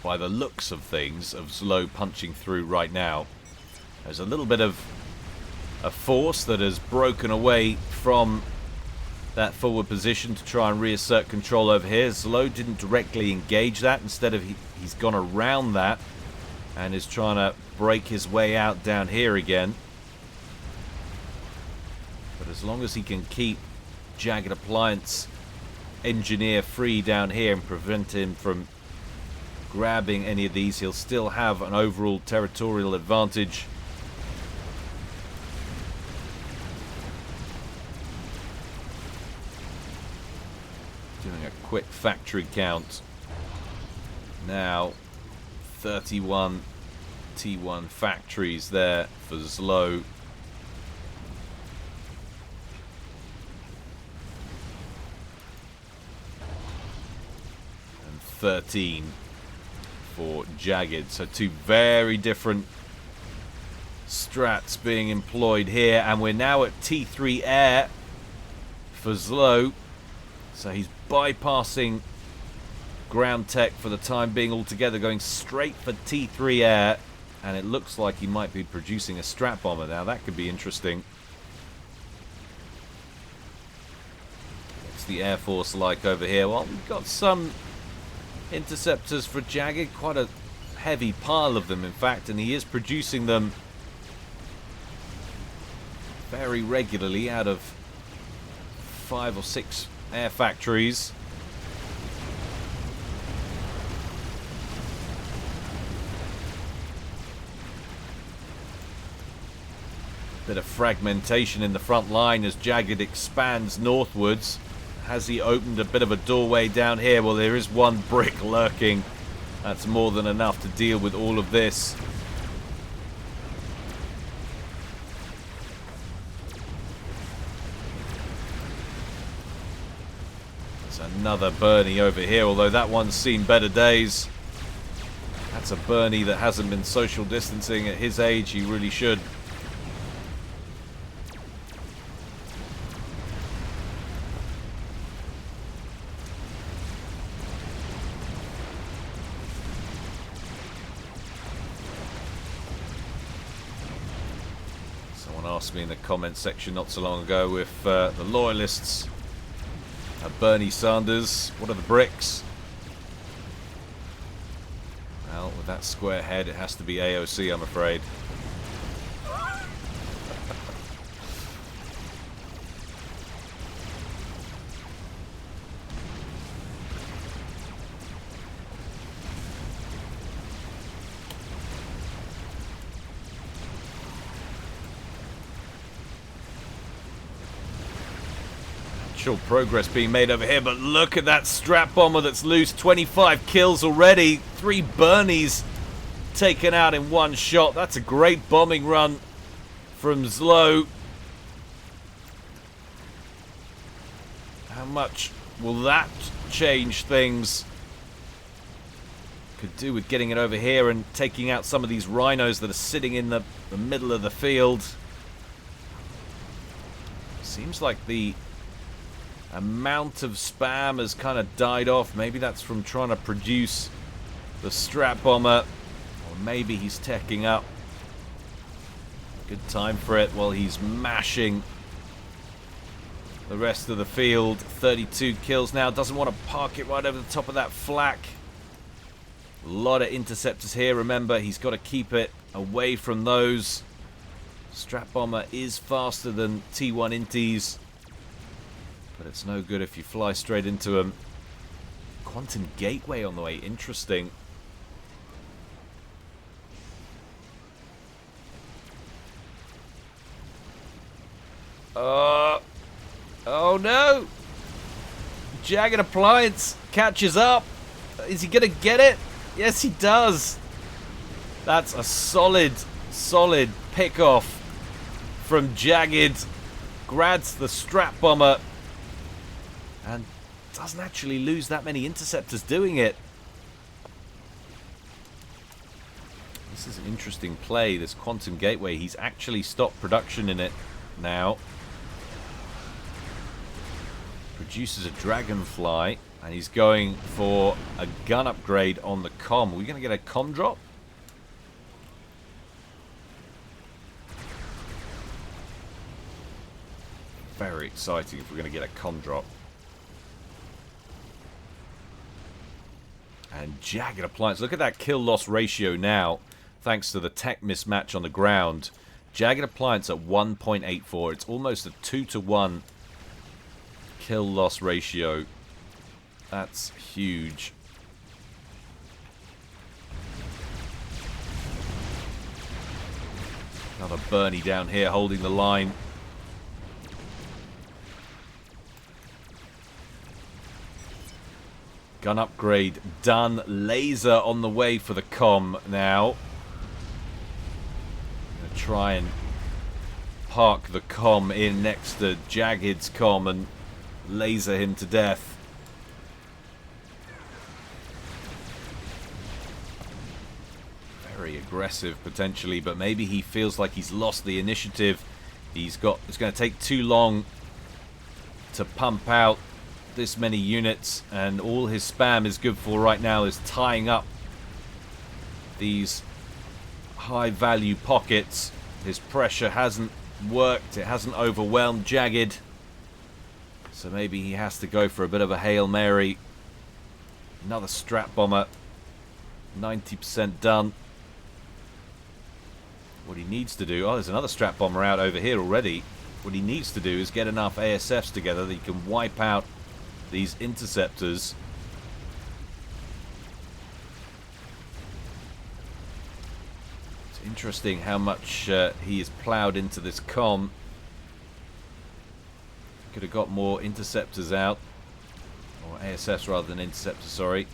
by the looks of things of ZLO punching through right now. There's a little bit of a force that has broken away from that forward position to try and reassert control over here. ZLO didn't directly engage that. Instead of he's gone around that and is trying to break his way out down here again. But as long as he can keep JaggedAppliance engineer free down here and prevent him from grabbing any of these, he'll still have an overall territorial advantage. Doing a quick factory count. Now 31 T1 factories there for ZLO. And 13 for Jagged. So two very different strats being employed here. And we're now at T3 air for ZLO. So he's bypassing ground tech for the time being altogether, going straight for T3 air. And it looks like he might be producing a strat bomber now. That could be interesting. What's the Air Force like over here? Well, we've got some interceptors for Jagged. Quite a heavy pile of them, in fact. And he is producing them very regularly out of 5 or 6 air factories. Bit of fragmentation in the front line as Jagged expands northwards. Has he opened a bit of a doorway down here? Well, there is one brick lurking. That's more than enough to deal with all of this. There's another Bernie over here, although that one's seen better days. That's a Bernie that hasn't been social distancing at his age. He really should. Asked me in the comment section not so long ago if the loyalists are Bernie Sanders. What are the bricks? Well, with that square head, it has to be AOC, I'm afraid. Progress being made over here, but look at that strat bomber that's loose. 25 kills already. 3 Bernies taken out in one shot. That's a great bombing run from ZLO. How much will that change things? Could do with getting it over here and taking out some of these rhinos that are sitting in the middle of the field. Seems like the amount of spam has kind of died off. Maybe that's from trying to produce the strat bomber, or maybe he's teching up. Good time for it while he's mashing the rest of the field. 32 kills now. Doesn't want to park it right over the top of that flak. A lot of interceptors here. Remember, he's got to keep it away from those. Strat bomber is faster than T1 inties, but it's no good if you fly straight into them. Quantum Gateway on the way. Interesting. Oh no! JaggedAppliance catches up. Is he going to get it? Yes, he does. That's a solid pick-off from Jagged. Grabs the strat bomber and doesn't actually lose that many interceptors doing it. This is an interesting play, this Quantum Gateway. He's actually stopped production in it now. Produces a Dragonfly, and he's going for a gun upgrade on the comm. Are we going to get a comm drop? Very exciting if we're going to get a comm drop. And JaggedAppliance. Look at that kill-loss ratio now, thanks to the tech mismatch on the ground. JaggedAppliance at 1.84. It's almost a 2-to-1 kill-loss ratio. That's huge. Another Bernie down here holding the line. Gun upgrade done. Laser on the way for the comm now. Gonna try and park the comm in next to Jagged's comm and laser him to death. Very aggressive potentially, but maybe he feels like he's lost the initiative. It's going to take too long to pump out this many units, and all his spam is good for right now is tying up these high value pockets. His pressure hasn't worked, it hasn't overwhelmed Jagged, so maybe he has to go for a bit of a Hail Mary. Another strap bomber, 90% done. What he needs to do, oh, there's another strap bomber out over here already. What he needs to do is get enough ASFs together that he can wipe out these interceptors. It's interesting how much he has ploughed into this comm. Could have got more interceptors out, or ASFs rather than interceptors, sorry.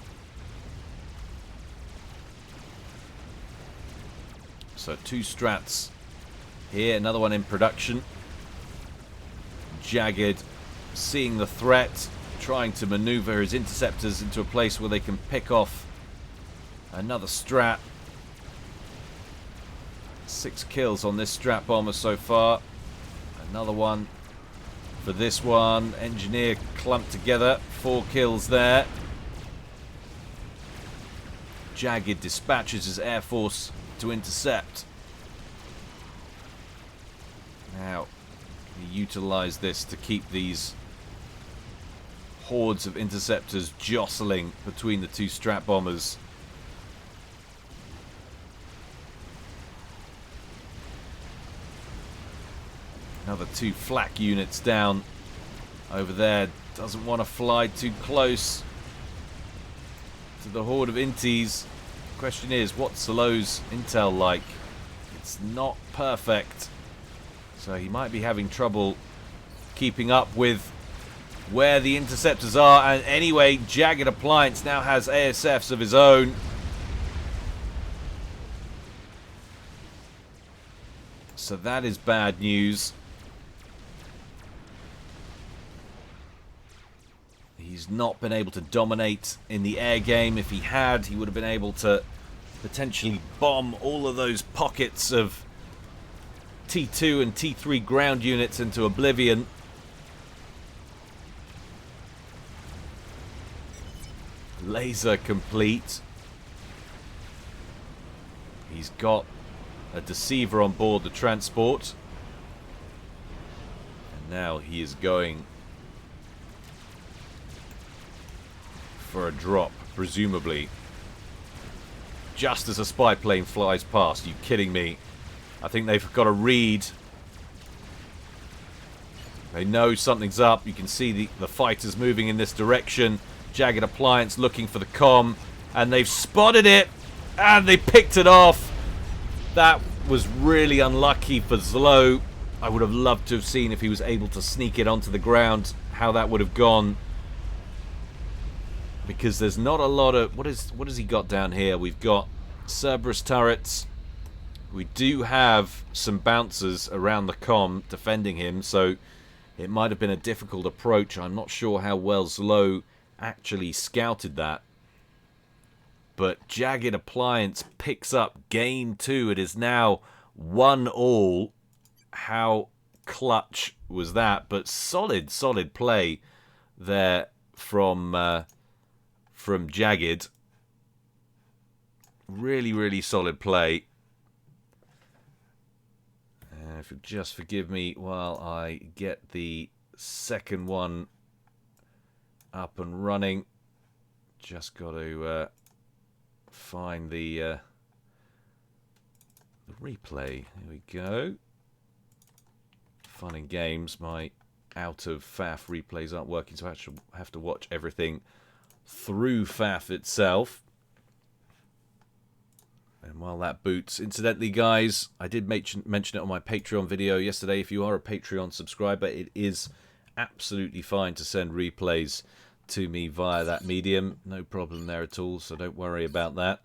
So 2 strats here, another one in production. Jagged seeing the threat, trying to maneuver his interceptors into a place where they can pick off another strat. 6 kills on this strat bomber so far. Another one for this one. Engineer clumped together. 4 kills there. Jagged dispatches his Air Force to intercept. Now, he utilized this to keep these hordes of interceptors jostling between the 2 strat bombers. Another 2 flak units down over there. Doesn't want to fly too close to the horde of inties. Question is, what's ZLO's intel like? It's not perfect, so he might be having trouble keeping up with where the interceptors are. And anyway, JaggedAppliance now has ASFs of his own. So that is bad news. He's not been able to dominate in the air game. If he had, he would have been able to potentially bomb all of those pockets of T2 and T3 ground units into oblivion. Laser complete. He's got a deceiver on board the transport. And now he is going for a drop, presumably. Just as a spy plane flies past. You kidding me? I think they've got a read. They know something's up. You can see the fighters moving in this direction. JaggedAppliance looking for the comm, and they've spotted it, and they picked it off. That was really unlucky for ZLO. I would have loved to have seen if he was able to sneak it onto the ground, how that would have gone. Because there's not a lot of... What has he got down here? We've got Cerberus turrets. We do have some bouncers around the comm defending him, so it might have been a difficult approach. I'm not sure how well ZLO actually scouted that. But JaggedAppliance picks up game 2. It is now 1-1. How clutch was that? But solid play there from Jagged. Really solid play. If you'll just forgive me while I get the second one up and running. Just got to find the replay. Here we go. Fun and games. My out of FAF replays aren't working, so I actually have to watch everything through FAF itself. And while that boots, incidentally, guys, I did mention it on my Patreon video yesterday. If you are a Patreon subscriber, it is absolutely fine to send replays to me via that medium. No problem there at all, so don't worry about that.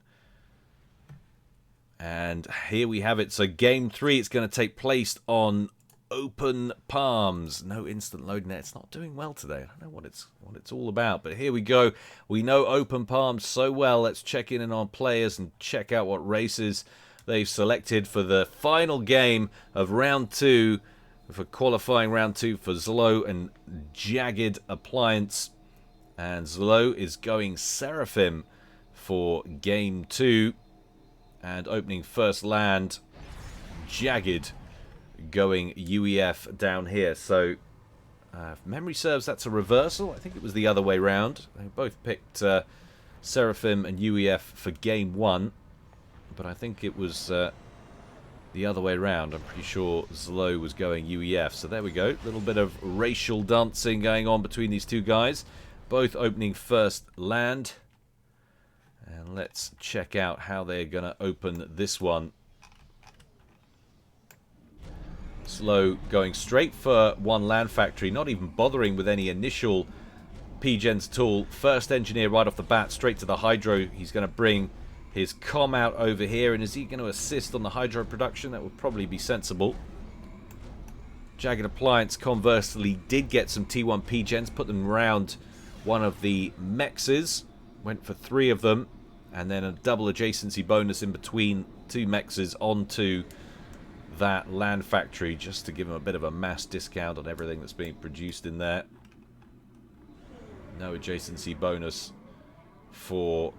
And here we have it. So Game 3, it's going to take place on Open Palms. No instant loading there. It's not doing well today. I don't know what it's all about, but here we go. We know Open Palms so well. Let's check in on players and check out what races they've selected for the final game of round 2, for qualifying round 2 for ZLO and JaggedAppliance. And ZLO is going Seraphim for Game 2. And opening first land, Jagged going UEF down here. So, if memory serves, that's a reversal. I think it was the other way round. They both picked Seraphim and UEF for Game 1. But I think it was the other way round. I'm pretty sure ZLO was going UEF. So there we go. A little bit of racial dancing going on between these two guys. Both opening first land. And let's check out how they're going to open this one. ZLO going straight for one land factory, not even bothering with any initial P-gens at all. First engineer right off the bat, straight to the hydro. He's going to bring his comm out over here, and is he going to assist on the hydro production? That would probably be sensible. JaggedAppliance, conversely, did get some T1 P-gens, put them around one of the mexes, went for 3 of them, and then a double adjacency bonus in between 2 mexes onto that land factory, just to give them a bit of a mass discount on everything that's being produced in there. No adjacency bonus for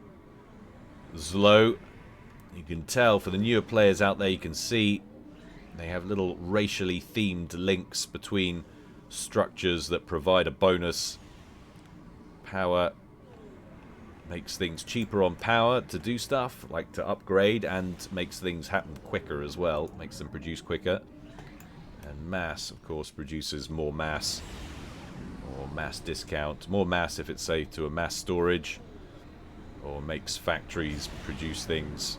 ZLO. You can tell, for the newer players out there, you can see they have little racially themed links between structures that provide a bonus. Power makes things cheaper on power to do stuff, like to upgrade, and makes things happen quicker as well, makes them produce quicker. And mass, of course, produces more mass, or mass discount. More mass if it's, say, to a mass storage, or makes factories produce things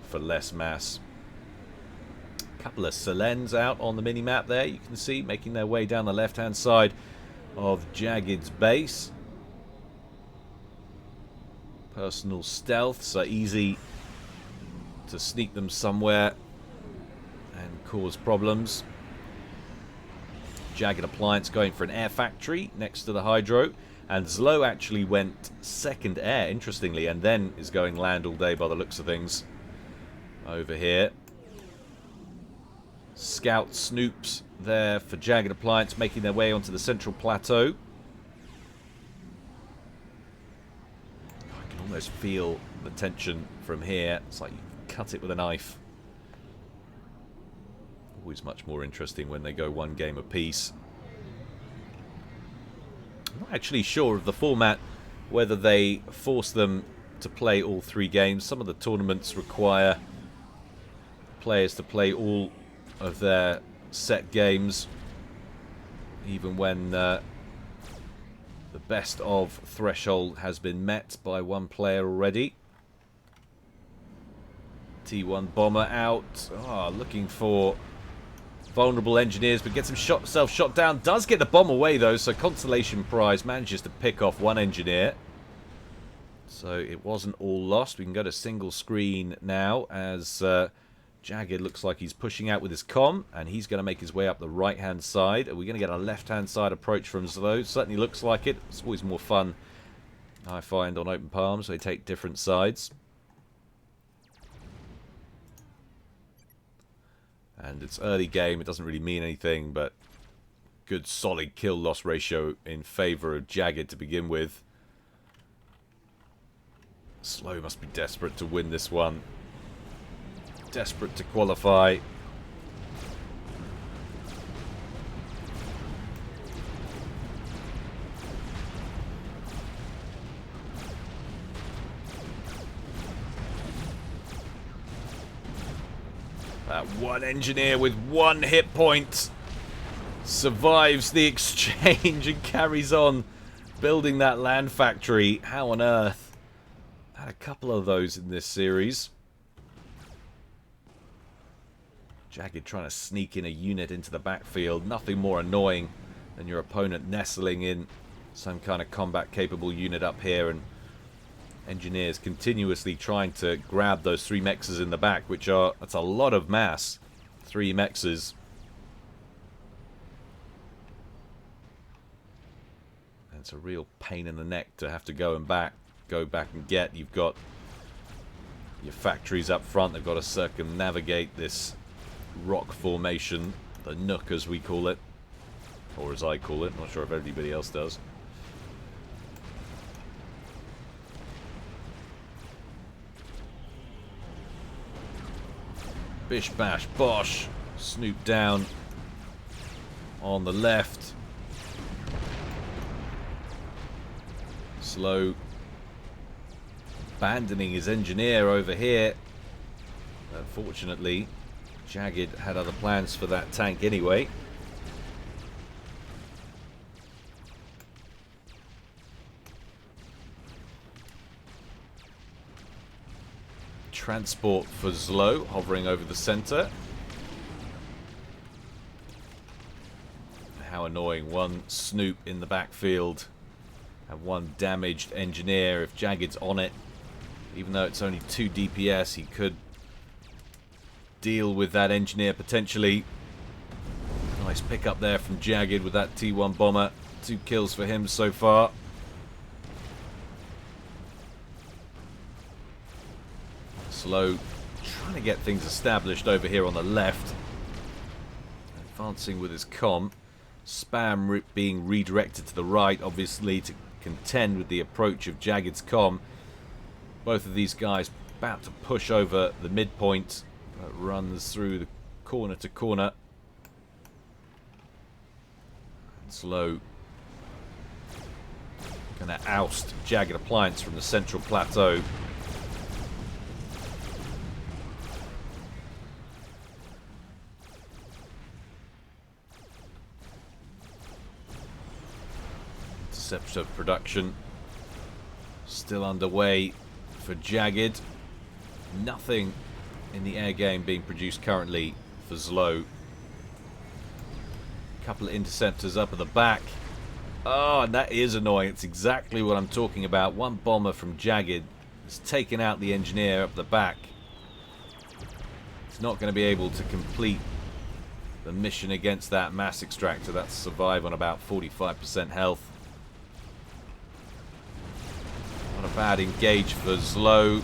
for less mass. A couple of Selens out on the mini-map there, you can see, making their way down the left-hand side of Jagged's base. Personal stealth, so easy to sneak them somewhere and cause problems. JaggedAppliance going for an air factory next to the hydro, and ZLO actually went second air, interestingly, and then is going land all day by the looks of things over here. Scout snoops there for JaggedAppliance, making their way onto the central plateau. Almost feel the tension from here. It's like you cut it with a knife. Always much more interesting when they go one game apiece. I'm not actually sure of the format, whether they force them to play all 3 games. Some of the tournaments require players to play all of their set games, even when the best of threshold has been met by one player already. T1 bomber out. Looking for vulnerable engineers, but gets himself shot down. Does get the bomb away, though, so Constellation Prize manages to pick off one engineer. So it wasn't all lost. We can go to single screen now as Jagged looks like he's pushing out with his comm, and he's going to make his way up the right-hand side. Are we going to get a left-hand side approach from ZLO? Certainly looks like it. It's always more fun, I find, on Open Palms. They take different sides. And it's early game. It doesn't really mean anything, but good solid kill-loss ratio in favor of Jagged to begin with. ZLO must be desperate to win this one. Desperate to qualify. One engineer with 1 hit point survives the exchange and carries on building that land factory. How on earth? Had a couple of those in this series. Jagged trying to sneak in a unit into the backfield. Nothing more annoying than your opponent nestling in some kind of combat capable unit up here, and engineers continuously trying to grab those 3 mexes in the back, which are, that's a lot of mass. 3 mexes. And it's a real pain in the neck to have to go back and get. You've got your factories up front. They've got to circumnavigate this rock formation, the Nook as we call it, or as I call it. Not sure if everybody else does. Bish bash bosh. Snoop down on the left. Slow abandoning his engineer over here. Unfortunately, Jagged had other plans for that tank anyway. Transport for ZLO hovering over the center. How annoying. 1 Snoop in the backfield and 1 damaged engineer. If Jagged's on it, even though it's only 2 DPS, he could deal with that engineer potentially. Nice pick up there from Jagged with that T1 bomber. 2 kills for him so far. Slow trying to get things established over here on the left. Advancing with his comm. Spam being redirected to the right, obviously, to contend with the approach of Jagged's comm. Both of these guys about to push over the midpoint. That runs through the corner to corner. And Slow gonna oust JaggedAppliance from the central plateau. Interceptor production still underway for Jagged. Nothing in the air game being produced currently for ZLO. Couple of interceptors up at the back. Oh, and that is annoying. It's exactly what I'm talking about. 1 bomber from Jagged has taken out the engineer up the back. It's not going to be able to complete the mission against that mass extractor. That's survive on about 45% health. Not a bad engage for ZLO.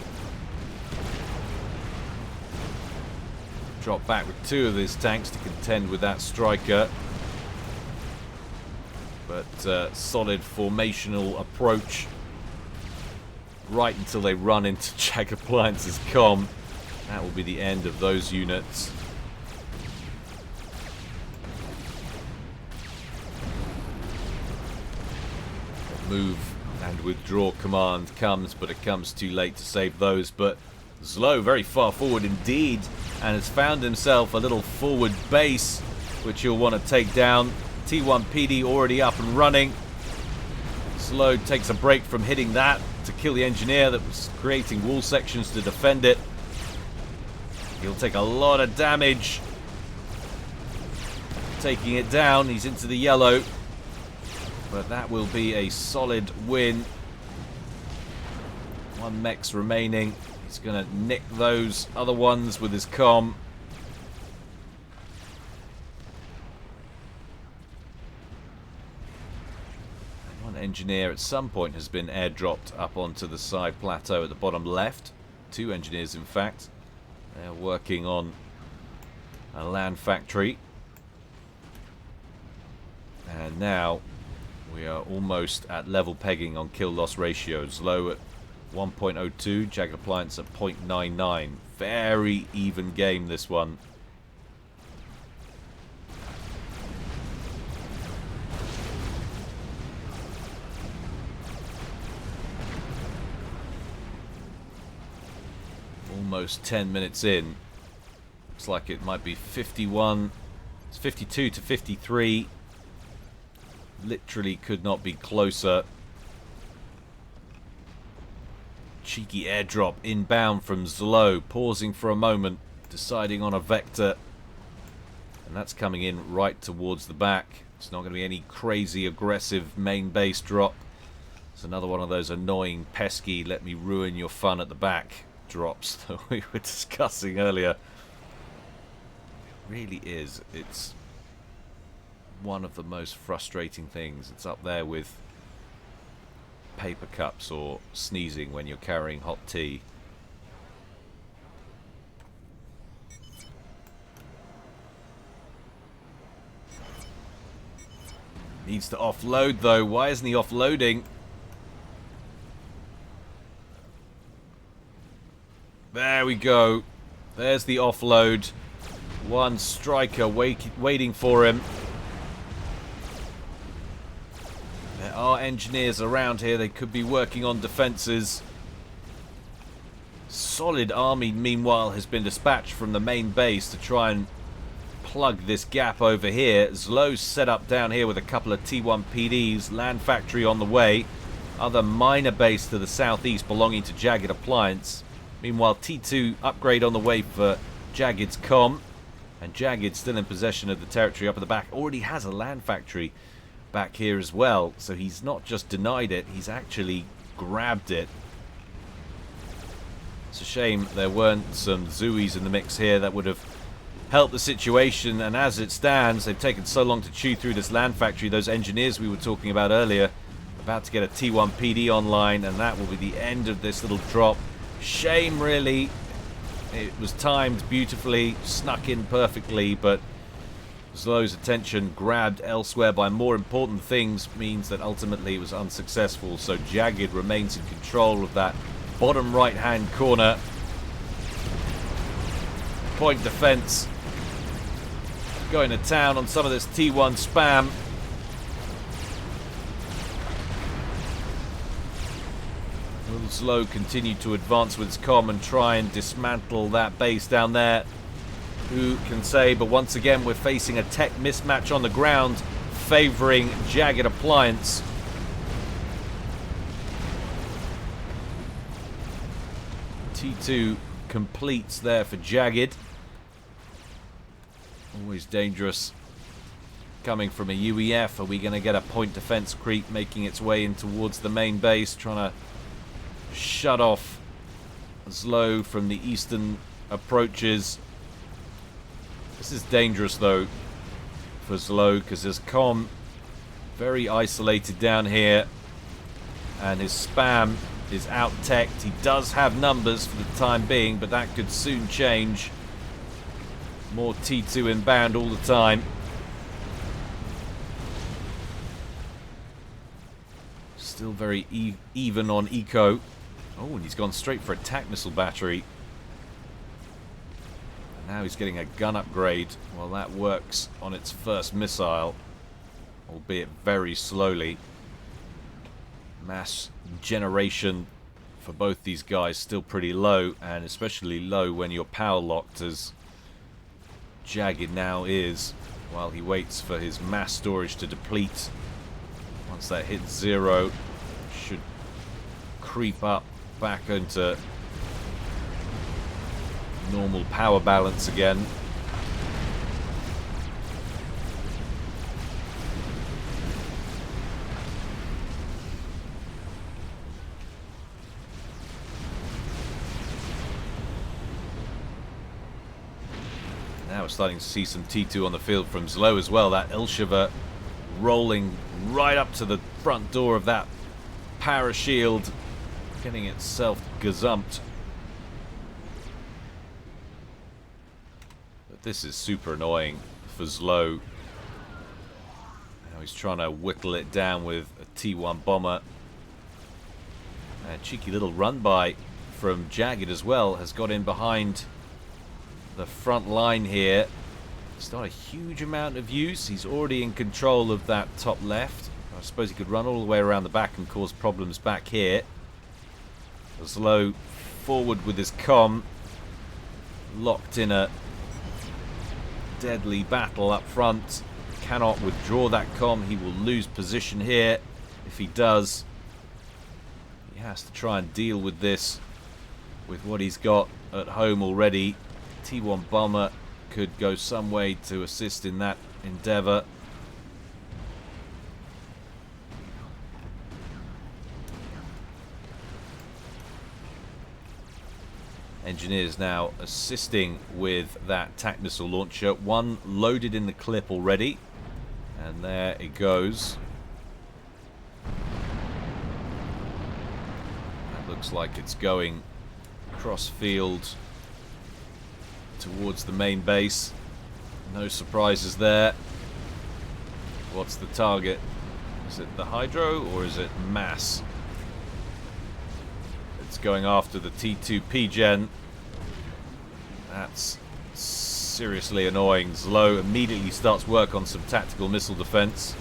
Drop back with 2 of his tanks to contend with that striker. But solid formational approach right until they run into JaggedAppliance's comm. That will be the end of those units. Move and withdraw command comes, but it comes too late to save those. But ZLO very far forward indeed, and has found himself a little forward base which he'll want to take down. T1 PD already up and running. ZLO takes a break from hitting that to kill the engineer that was creating wall sections to defend it. He'll take a lot of damage taking it down. He's into the yellow, but that will be a solid win. 1 mech's remaining. He's going to nick those other ones with his comm. One engineer at some point has been airdropped up onto the side plateau at the bottom left. 2 engineers, in fact. They're working on a land factory. And now we are almost at level pegging on kill-loss ratios. Low at 1.02, JaggedAppliance at 0.99. Very even game, this one. Almost 10 minutes in Looks like it might be 51. It's 52 to 53. Literally could not be closer. Cheeky airdrop inbound from ZLO, pausing for a moment, deciding on a vector. And that's coming in right towards the back. It's not going to be any crazy aggressive main base drop. It's another one of those annoying, pesky, let me ruin your fun at the back drops that we were discussing earlier. It really is. It's one of the most frustrating things. It's up there with paper cups or sneezing when you're carrying hot tea. Needs to offload though. Why isn't he offloading? There we go. There's the offload. One striker waiting for him. There are engineers around here. They could be working on defenses. Solid army, meanwhile, has been dispatched from the main base to try and plug this gap over here. ZLO's set up down here with a couple of T1 PDs. Land factory on the way. Other minor base to the southeast belonging to JaggedAppliance. Meanwhile, T2 upgrade on the way for Jagged's comm. And Jagged still in possession of the territory up at the back. Already has a land factory back here as well. So he's not just denied it, he's actually grabbed it. It's a shame there weren't some Zooies in the mix here that would have helped the situation. And as it stands, they've taken so long to chew through this land factory. Those engineers we were talking about earlier, about to get a T1 PD online, and that will be the end of this little drop. Shame, really. It was timed beautifully, snuck in perfectly, but ZLO's attention grabbed elsewhere by more important things means that ultimately it was unsuccessful. So Jagged remains in control of that bottom right-hand corner. Point defense going to town on some of this T1 spam. Will ZLO continue to advance with its comm and try and dismantle that base down there? Who can say? But once again, we're facing a tech mismatch on the ground, favoring JaggedAppliance. T2 completes there for Jagged. Always dangerous coming from a UEF. Are we going to get a point defense creep making its way in towards the main base, trying to shut off ZLO from the eastern approaches? This is dangerous though for ZLO because his comm very isolated down here and his spam is out-teched. He does have numbers for the time being, but that could soon change. More T2 inbound all the time. Still very even on eco. Oh, and he's gone straight for a attack missile battery. And now he's getting a gun upgrade. Well, that works on its first missile, albeit very slowly. Mass generation for both these guys still pretty low, and especially low when you're power locked, as Jagged now is, while he waits for his mass storage to deplete. Once that hits zero, should creep up back into normal power balance again. Now we're starting to see some T2 on the field from ZLO as well. That Ilsheva rolling right up to the front door of that power shield, getting itself gazumped. But this is super annoying for ZLO. Now he's trying to whittle it down with a T1 bomber. A cheeky little run by from Jagged as well has got in behind the front line here. It's not a huge amount of use. He's already in control of that top left. I suppose he could run all the way around the back and cause problems back here. ZLO forward with his comm, locked in a deadly battle up front. Cannot withdraw that comm. He will lose position here. If he does, he has to try and deal with this with what he's got at home already. T1 bomber could go some way to assist in that endeavor. Engineers now assisting with that TAC missile launcher. One loaded in the clip already. And there it goes. That looks like it's going cross field towards the main base. No surprises there. What's the target? Is it the Hydro or is it Mass? It's going after the T2 P-Gen. That's seriously annoying. ZLO immediately starts work on some tactical missile defense.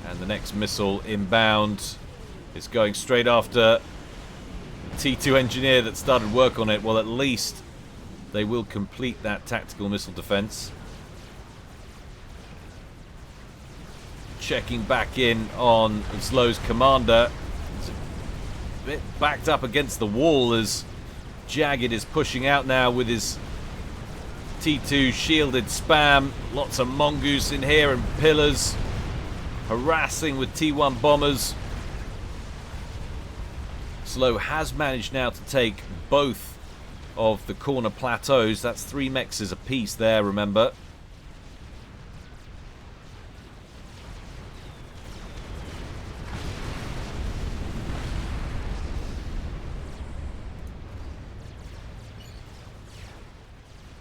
And the next missile inbound is going straight after the T2 engineer that started work on it. Well, at least they will complete that tactical missile defense. Checking back in on ZLO's commander. He's a bit backed up against the wall as Jagged is pushing out now with his T2 shielded spam. Lots of mongoose in here and pillars. Harassing with T1 bombers. ZLO has managed now to take both of the corner plateaus. That's 3 mexes apiece there, remember.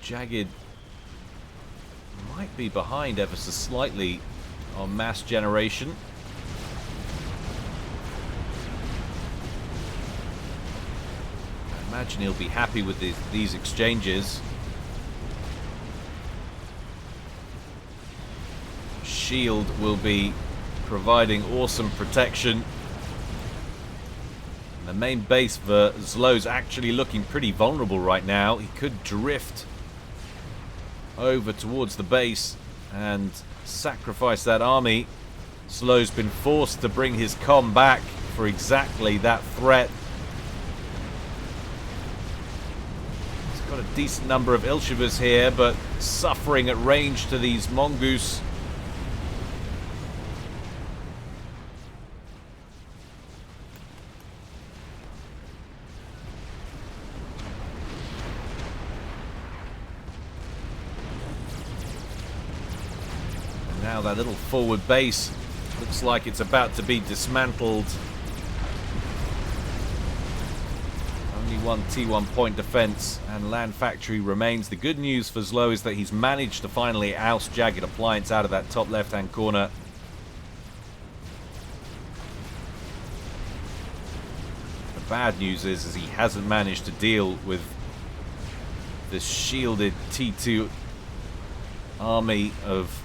Jagged might be behind ever so slightly on mass generation. I imagine he'll be happy with these exchanges. Shield will be providing awesome protection. And the main base for ZLO's actually looking pretty vulnerable right now. He could drift over towards the base and sacrifice that army. ZLO's been forced to bring his comm back for exactly that threat. He's got a decent number of Ilshivas here, but suffering at range to these mongoose. Now that little forward base looks like it's about to be dismantled. Only one T1 point defense and land factory remains. The good news for ZLO is that he's managed to finally oust JaggedAppliance out of that top left-hand corner. The bad news is he hasn't managed to deal with this shielded T2 army of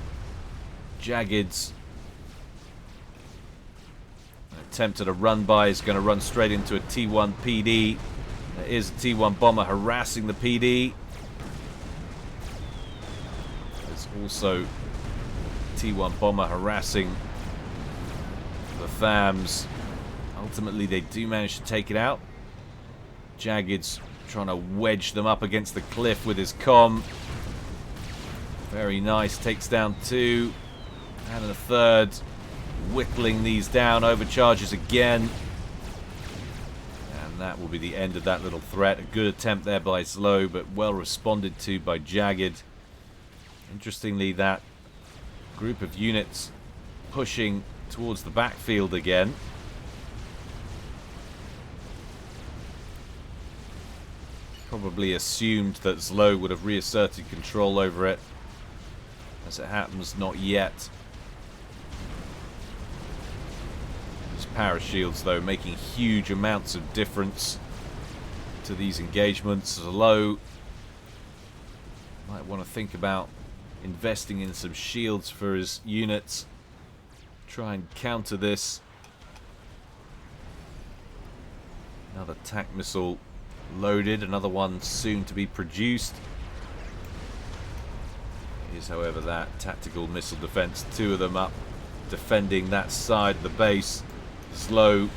Jagged's. An attempt at a run by is going to run straight into a T1 PD. There is a T1 bomber harassing the PD. There's also a T1 bomber harassing the FAMs. Ultimately, they do manage to take it out. Jagged's trying to wedge them up against the cliff with his comm. Very nice. Takes down 2. And a third, whittling these down, overcharges again. And that will be the end of that little threat. A good attempt there by ZLO, but well responded to by Jagged. Interestingly, that group of units pushing towards the backfield again. Probably assumed that ZLO would have reasserted control over it. As it happens, not yet. Parashields, though, making huge amounts of difference to these engagements. ZLO might want to think about investing in some shields for his units. Try and counter this. Another TAC missile loaded, another one soon to be produced. is, however, that tactical missile defense. Two of them up defending that side of the base. ZLO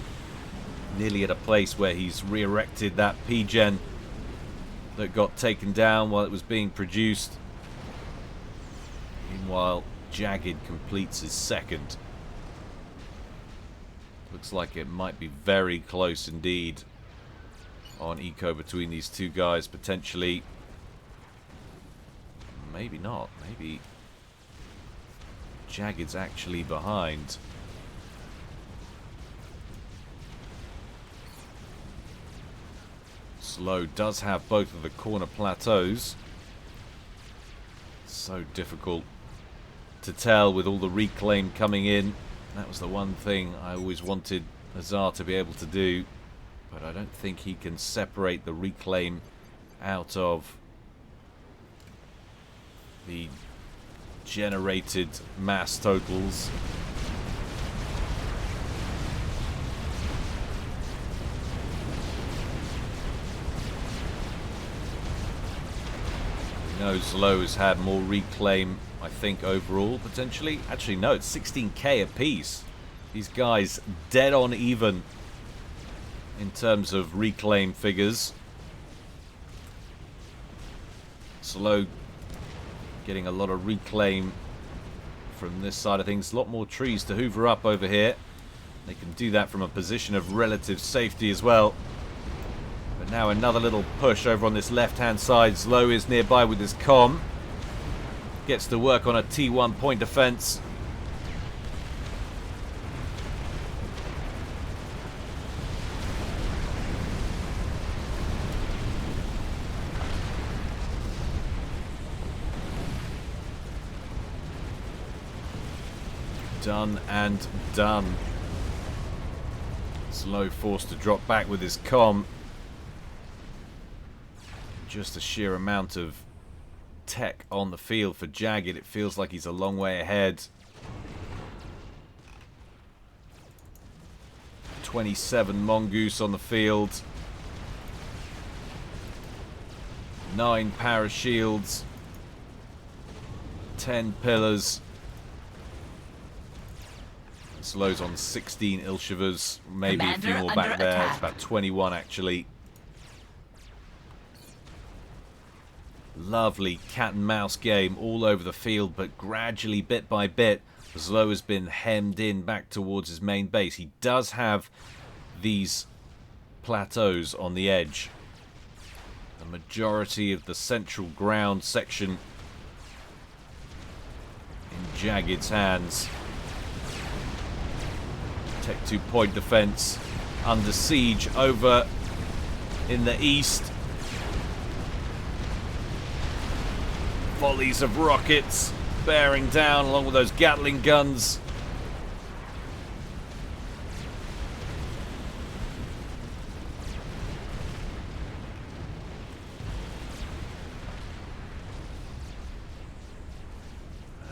nearly at a place where he's re-erected that P-Gen that got taken down while it was being produced. Meanwhile, Jagged completes his second. Looks like it might be very close indeed on eco between these two guys, potentially. Maybe not. Maybe Jagged's actually behind. ZLO does have both of the corner plateaus. So difficult to tell with all the reclaim coming in. That was the one thing I always wanted Azar to be able to do, but I don't think he can separate the reclaim out of the generated mass totals. We know ZLO has had more reclaim, I think, overall, potentially. Actually, no, it's 16k apiece. These guys dead on even in terms of reclaim figures. ZLO getting a lot of reclaim from this side of things. A lot more trees to hoover up over here. They can do that from a position of relative safety as well. But now another little push over on this left-hand side. ZLO is nearby with his comm. Gets to work on a T1 point defense. Done and done. ZLO forced to drop back with his comm. Just a sheer amount of tech on the field for Jagged. It feels like he's a long way ahead. 27 Mongoose on the field. 9 parashields. 10 pillars. ZLO's on 16 Ilshivers, maybe
Commander,
a few more back there.
attack.
It's about 21 actually. Lovely cat and mouse game all over the field, but gradually, bit by bit, ZLO has been hemmed in back towards his main base. He does have these plateaus on the edge. The majority of the central ground section in Jagged's hands. Tech 2 point defense under siege over in the east. Volleys of rockets bearing down along with those Gatling guns.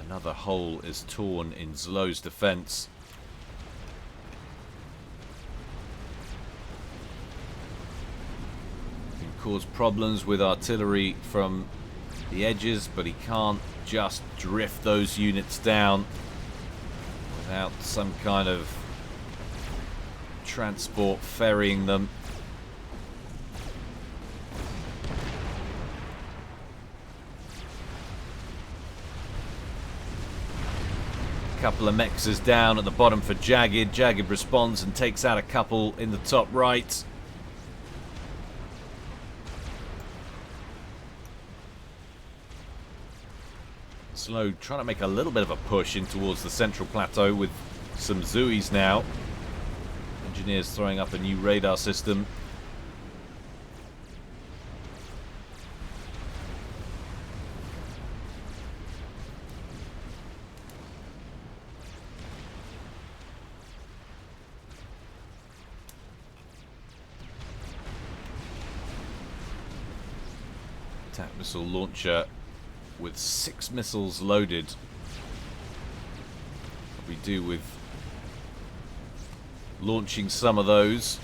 Another hole is torn in ZLO's defense. Cause problems with artillery from the edges, but he can't just drift those units down without some kind of transport ferrying them. A couple of mexes down at the bottom for Jagged. Jagged responds and takes out a couple in the top right. ZLO trying to make a little bit of a push in towards the central plateau with some Zuis now. Engineers throwing up a new radar system. Attack missile launcher with 6 missiles loaded. What we do with launching some of those.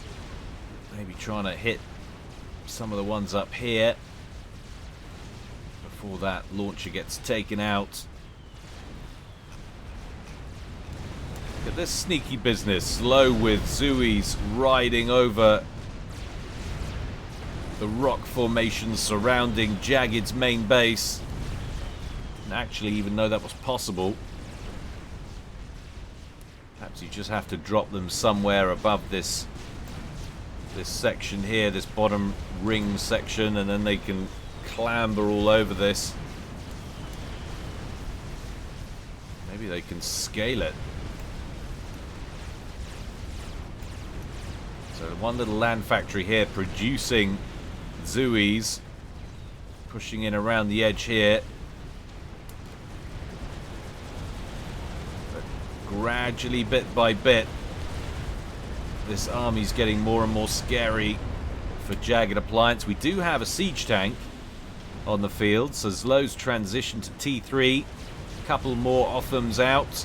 Maybe trying to hit some of the ones up here before that launcher gets taken out. Look at this sneaky business. Slow with Zoes riding over the rock formation surrounding Jagged's main base. And actually, even though that was possible, perhaps you just have to drop them somewhere above this section here, this bottom ring section, and then they can clamber all over this. Maybe they can scale it. So one little land factory here producing Zoes, pushing in around the edge here. But gradually, bit by bit, this army's getting more and more scary for JaggedAppliance. We do have a siege tank on the field, so ZLO's transition to T3. A couple more Othams out.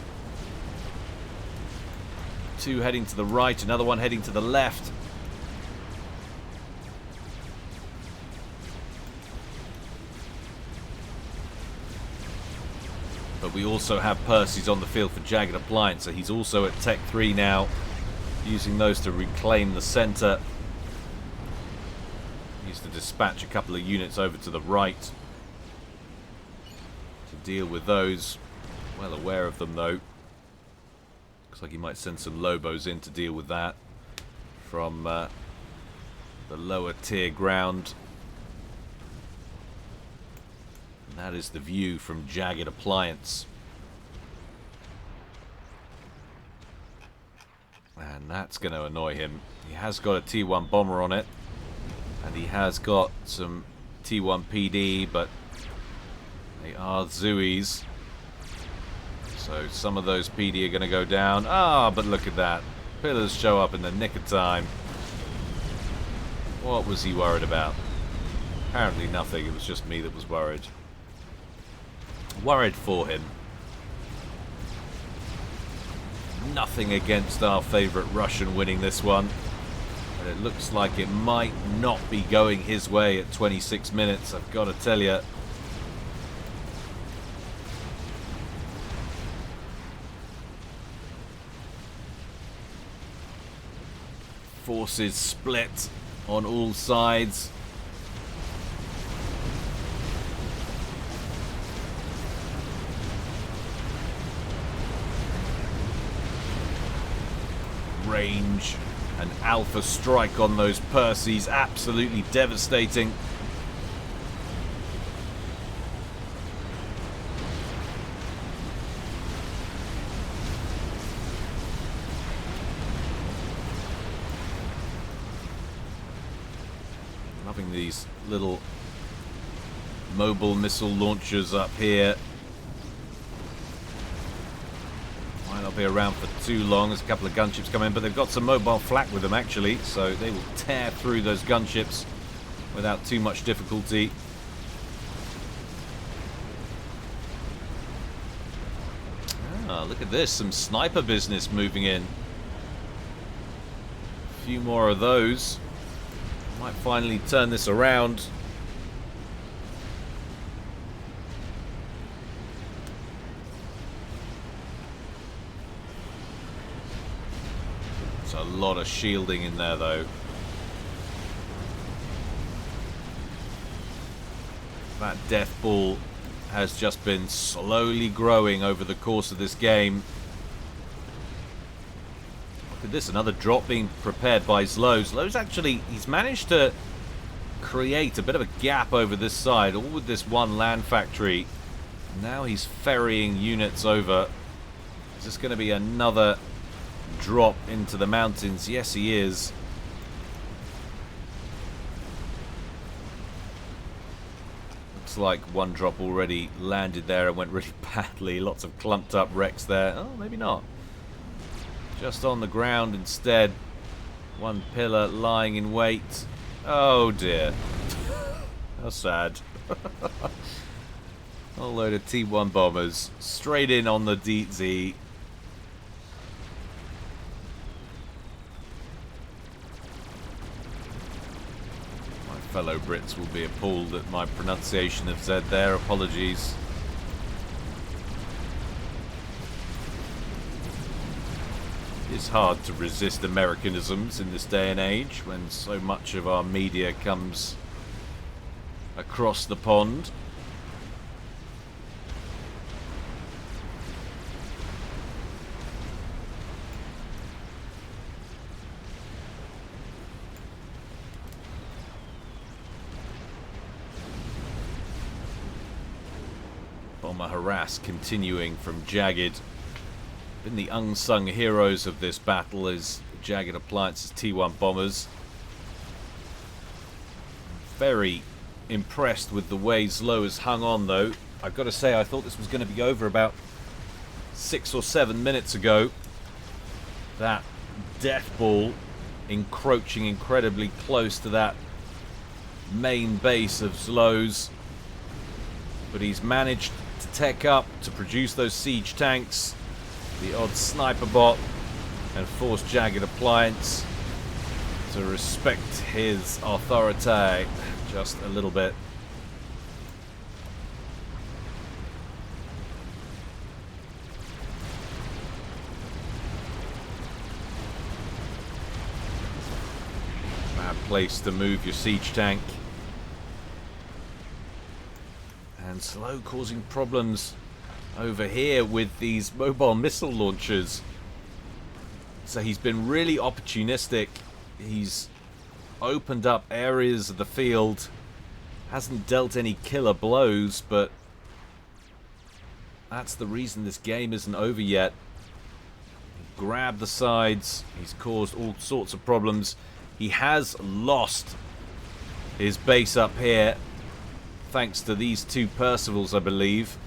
Two heading to the right, another one heading to the left. But we also have Percy's on the field for JaggedAppliance, so he's also at Tech 3 now, using those to reclaim the center. Used to dispatch a couple of units over to the right to deal with those. Well aware of them though. Looks like he might send some Lobos in to deal with that from the lower tier ground. And that is the view from JaggedAppliance. And that's going to annoy him. He has got a T1 bomber on it. And he has got some T1 PD, but they are Zoes. So some of those PD are going to go down. Ah, but look at that. Pillars show up in the nick of time. What was he worried about? Apparently nothing. It was just me that was worried. Worried for him. Nothing against our favourite Russian winning this one. But it looks like it might not be going his way at 26 minutes, I've got to tell you. Forces split on all sides. Range and alpha strike on those Percys, absolutely devastating. Loving these little mobile missile launchers up here. Might not be around for too long. There's a couple of gunships coming in, but they've got some mobile flak with them actually, so they will tear through those gunships without too much difficulty. Ah, look at this, some sniper business moving in. A few more of those. Might finally turn this around. It's a lot of shielding in there though. That death ball has just been slowly growing over the course of this game. Look at this, another drop being prepared by ZLO. ZLO's actually, he's managed to create a bit of a gap over this side, all with this one land factory. Now he's ferrying units over. Is this going to be another drop into the mountains? Yes, he is. Looks like one drop already landed there and went really badly. Lots of clumped up wrecks there. Oh, maybe not. Just on the ground instead. One pillar lying in wait. Oh dear. How sad. A load of T1 bombers straight in on the DZ. Might fellow Brits will be appalled at my pronunciation of Z there. Apologies. It's hard to resist Americanisms in this day and age when so much of our media comes across the pond. Bomber Harass continuing from Jagged. Been the unsung heroes of this battle is JaggedAppliance's T1 bombers. Very impressed with the way ZLO has hung on, though. I've got to say, I thought this was going to be over about 6 or 7 minutes ago. That death ball encroaching incredibly close to that main base of ZLO's. But he's managed to tech up to produce those siege tanks, the odd sniper bot, and force JaggedAppliance to respect his authority just a little bit. Bad place to move your siege tank. And ZLO causing problems over here with these mobile missile launchers. So he's been really opportunistic. He's opened up areas of the field. Hasn't dealt any killer blows, but that's the reason this game isn't over yet. He grabbed the sides. He's caused all sorts of problems. He has lost his base up here, thanks to these two Percivals, I believe.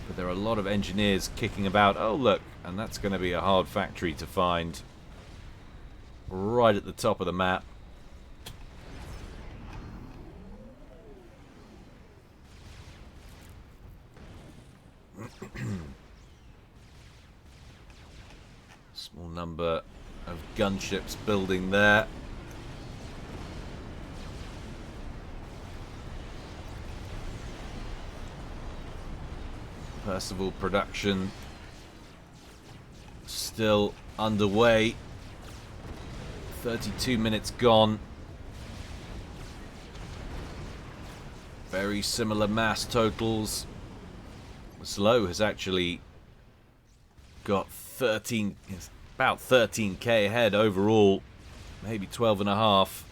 But there are a lot of engineers kicking about. Oh, look, and that's going to be a hard factory to find. Right at the top of the map. Small number of gunships building there. Percival production still underway. 32 minutes gone. Very similar mass totals. ZLO has actually got about 13k ahead overall, maybe 12.5,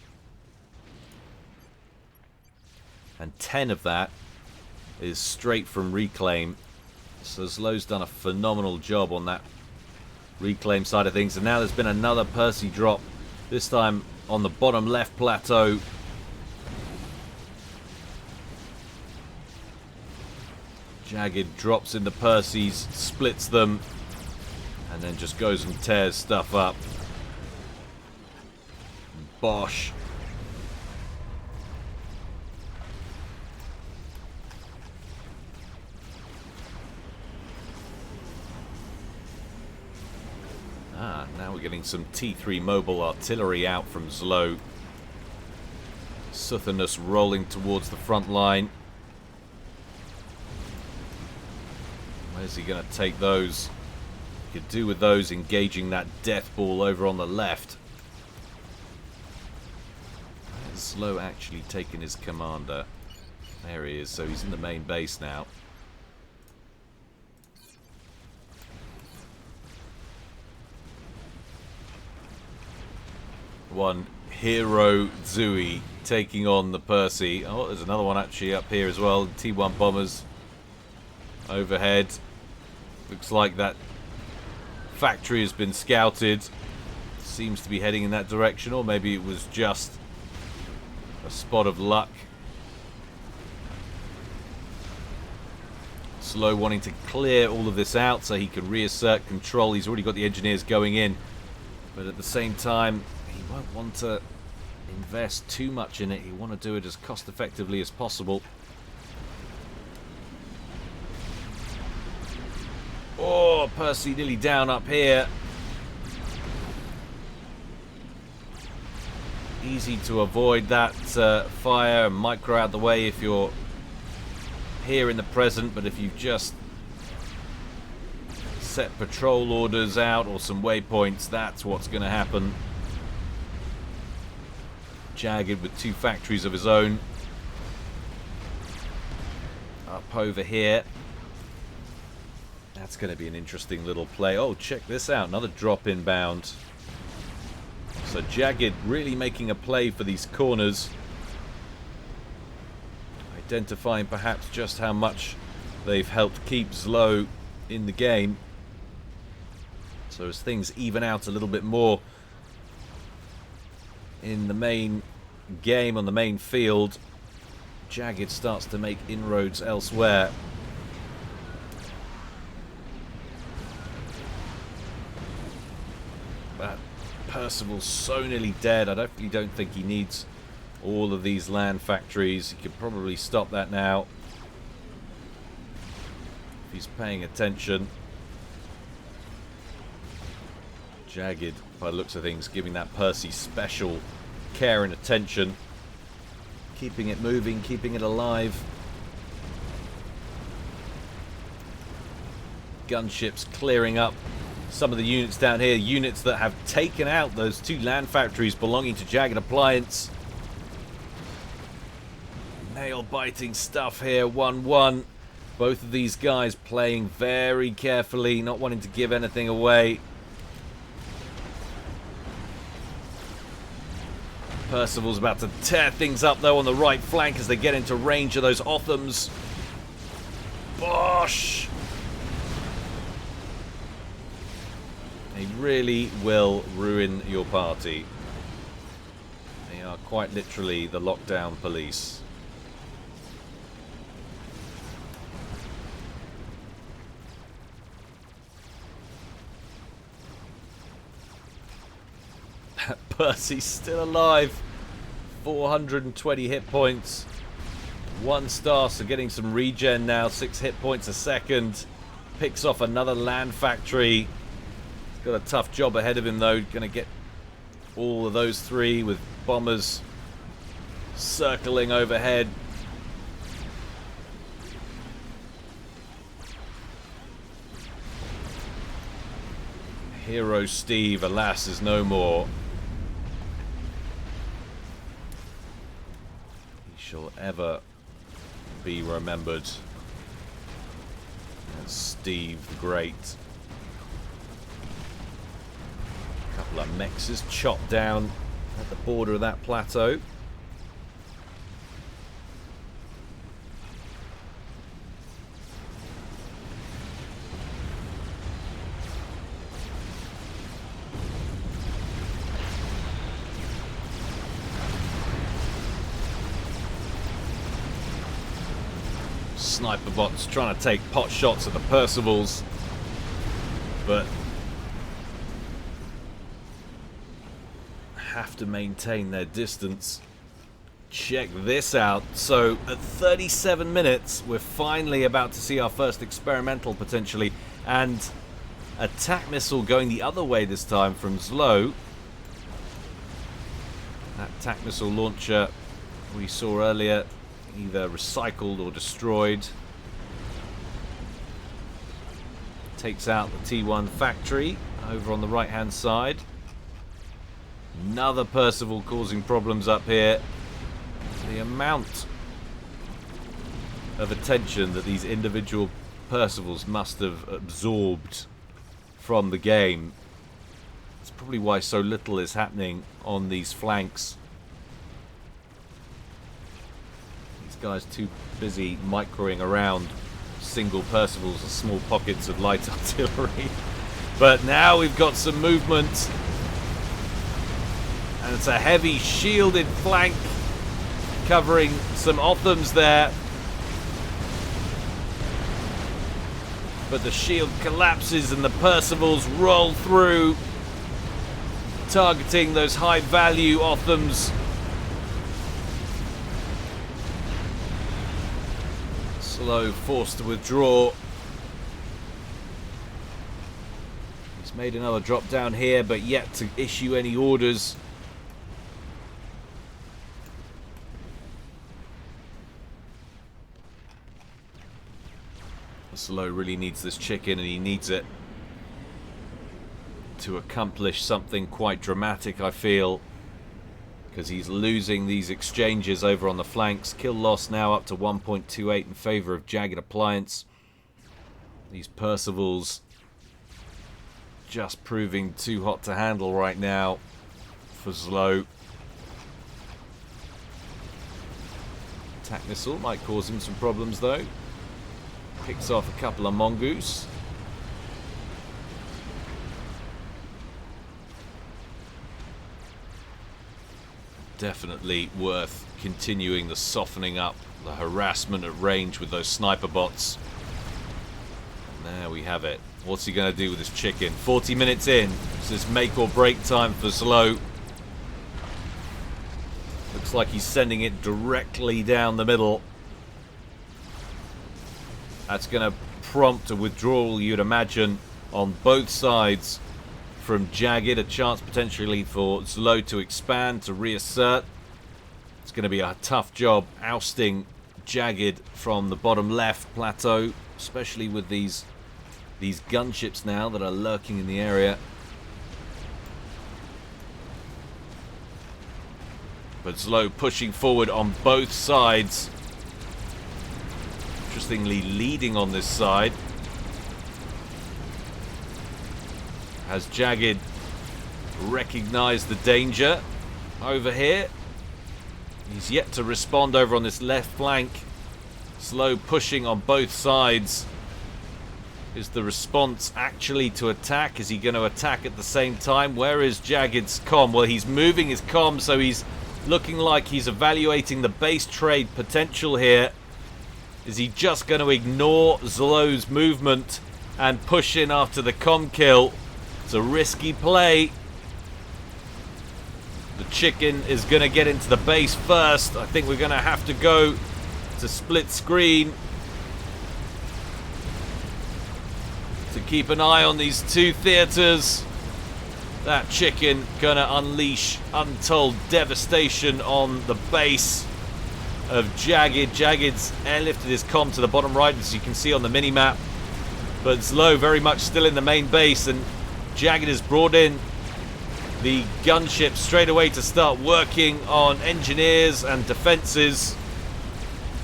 and 10 of that is straight from reclaim. So ZLO's done a phenomenal job on that reclaim side of things. And now there's been another Percy drop, this time on the bottom left plateau. Jagged drops in the Percys, splits them, and then just goes and tears stuff up. Bosh. Now we're getting some T3 mobile artillery out from ZLO. Suthanus rolling towards the front line. Where's he going to take those? Could do with those engaging that death ball over on the left. Where's ZLO actually taken his commander? There he is, so he's in the main base now. One Hero Zui taking on the Percy. Oh, there's another one actually up here as well. T1 bombers overhead. Looks like that factory has been scouted. Seems to be heading in that direction, or maybe it was just a spot of luck. ZLO wanting to clear all of this out so he can reassert control. He's already got the engineers going in, but at the same time he won't want to invest too much in it. He want to do it as cost effectively as possible. Oh, Percy nearly down up here. Easy to avoid that fire and micro out the way if you're here in the present, but if you've just set patrol orders out or some waypoints, that's what's going to happen. Jagged with 2 factories of his own. Up over here. That's going to be an interesting little play. Oh, check this out. Another drop inbound. So Jagged really making a play for these corners. Identifying perhaps just how much they've helped keep ZLO in the game. So as things even out a little bit more in the main game, on the main field, Jagged starts to make inroads elsewhere. But Percival's so nearly dead. I don't think he needs all of these land factories. He could probably stop that now if he's paying attention. Jagged, by the looks of things, giving that Percy special care and attention. Keeping it moving, keeping it alive. Gunships clearing up some of the units down here. Units that have taken out those 2 land factories belonging to JaggedAppliance. Nail-biting stuff here, 1-1. Both of these guys playing very carefully, not wanting to give anything away. Percival's about to tear things up, though, on the right flank as they get into range of those Othams. Bosh! They really will ruin your party. They are quite literally the lockdown police. Percy's still alive. 420 hit points. 1 star, so getting some regen now. 6 hit points a second. Picks off another land factory. He's got a tough job ahead of him, though. Going to get all of those 3 with bombers circling overhead. Hero Steve, alas, is no more. Shall ever be remembered as Steve the Great. A couple of mexes chopped down at the border of that plateau. Sniper bots trying to take pot shots at the Percivals, but have to maintain their distance. Check this out. So at 37 minutes, we're finally about to see our first experimental potentially, and attack missile going the other way this time from ZLO. That attack missile launcher we saw earlier, either recycled or destroyed. Takes out the T1 factory over on the right hand side. Another Percival causing problems up here. The amount of attention that these individual Percivals must have absorbed from the game. It's probably why so little is happening on these flanks. Guys too busy microing around single Percivals and small pockets of light artillery. But now we've got some movement, and it's a heavy shielded flank covering some Othams there, but the shield collapses and the Percivals roll through, targeting those high value Othams. ZLO forced to withdraw. He's made another drop down here, but yet to issue any orders. ZLO really needs this chicken, and he needs it to accomplish something quite dramatic, I feel, because he's losing these exchanges over on the flanks. Kill loss now up to 1.28 in favor of JaggedAppliance. These Percivals just proving too hot to handle right now for ZLO. Attack missile might cause him some problems though. Picks off a couple of mongoose. Definitely worth continuing the softening up, the harassment at range with those sniper bots. And there we have it. What's he going to do with his chicken? 40 minutes in. This is make or break time for ZLO. Looks like he's sending it directly down the middle. That's going to prompt a withdrawal, you'd imagine, on both sides from Jagged. A chance potentially for ZLO to expand, to reassert. It's going to be a tough job ousting Jagged from the bottom left plateau, especially with these gunships now that are lurking in the area. But ZLO pushing forward on both sides. Interestingly, leading on this side. Has Jagged recognized the danger over here? He's yet to respond over on this left flank. ZLO pushing on both sides. Is the response actually to attack? Is he going to attack at the same time? Where is Jagged's comm? Well, he's moving his comm, so he's looking like he's evaluating the base trade potential here. Is he just going to ignore ZLO's movement and push in after the comm kill? It's a risky play. The chicken is going to get into the base first. I think we're going to have to go to split screen to keep an eye on these two theaters. That chicken gonna unleash untold devastation on the base of Jagged. Jagged's airlifted his comm to the bottom right, as you can see on the mini-map. But ZLO very much still in the main base, and Jagged has brought in the gunship straight away to start working on engineers and defenses.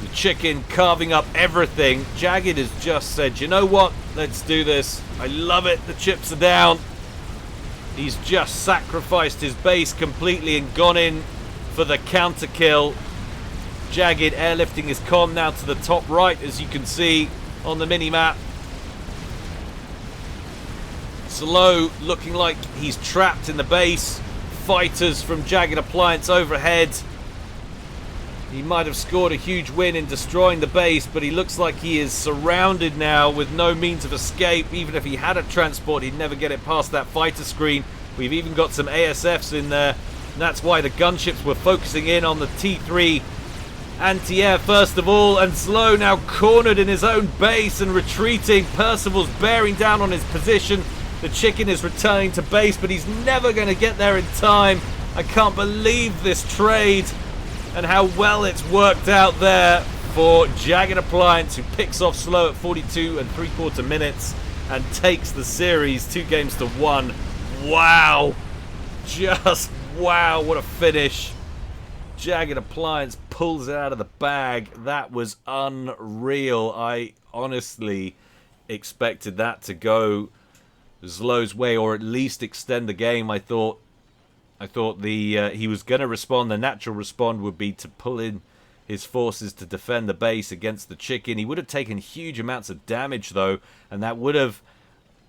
The chicken carving up everything. Jagged has just said, you know what? Let's do this. I love it. The chips are down. He's just sacrificed his base completely and gone in for the counter kill. Jagged airlifting his comm now to the top right, as you can see on the mini-map. ZLO looking like he's trapped in the base. Fighters from JaggedAppliance overhead. He might have scored a huge win in destroying the base, but he looks like he is surrounded now with no means of escape. Even if he had a transport, he'd never get it past that fighter screen. We've even got some ASFs in there, and that's why the gunships were focusing in on the T3 anti-air first of all. And ZLO now cornered in his own base and retreating. Percival's bearing down on his position. The chicken is returning to base, but he's never going to get there in time. I can't believe this trade and how well it's worked out there for JaggedAppliance, who picks off ZLO at 42 3/4 minutes and takes the series 2-1. Wow. Just wow, what a finish. JaggedAppliance pulls it out of the bag. That was unreal. I honestly expected that to go ZLO's way, or at least extend the game. I thought he was going to respond. The natural respond would be to pull in his forces to defend the base against the chicken. He would have taken huge amounts of damage though, and that would have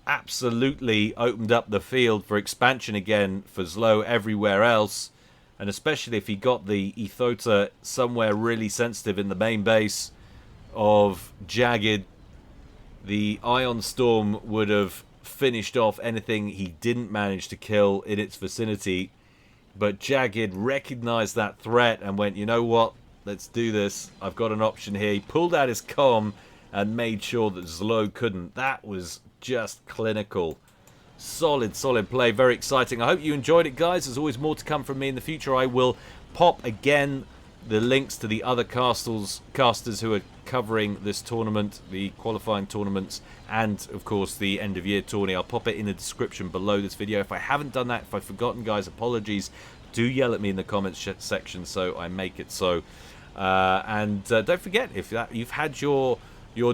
absolutely opened up the field for expansion again for ZLO everywhere else. And especially if he got the Ethota somewhere really sensitive in the main base of Jagged, the Ion Storm would have finished off anything he didn't manage to kill in its vicinity. But Jagged recognized that threat and went, you know what, let's do this. I've got an option here. He pulled out his comm and made sure that ZLO couldn't. That was just clinical. Solid play. Very exciting. I hope you enjoyed it, guys. There's always more to come from me in the future. I will pop again the links to the other casters who are covering this tournament, the qualifying tournaments, and of course the end of year tourney. I'll pop it in the description below this video. If I haven't done that, if I've forgotten, guys, apologies. Do yell at me in the comments section so I make it so. And don't forget, if you've had your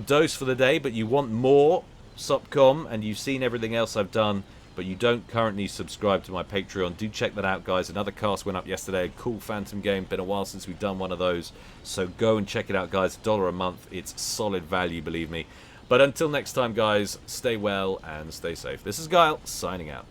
dose for the day, but you want more SOPCOM and you've seen everything else I've done, but you don't currently subscribe to my Patreon, do check that out, guys. Another cast went up yesterday, a cool Phantom game. Been a while since we've done one of those, so go and check it out, guys. $1 a month. It's solid value, believe me. But until next time, guys, stay well and stay safe. This is Guile, signing out.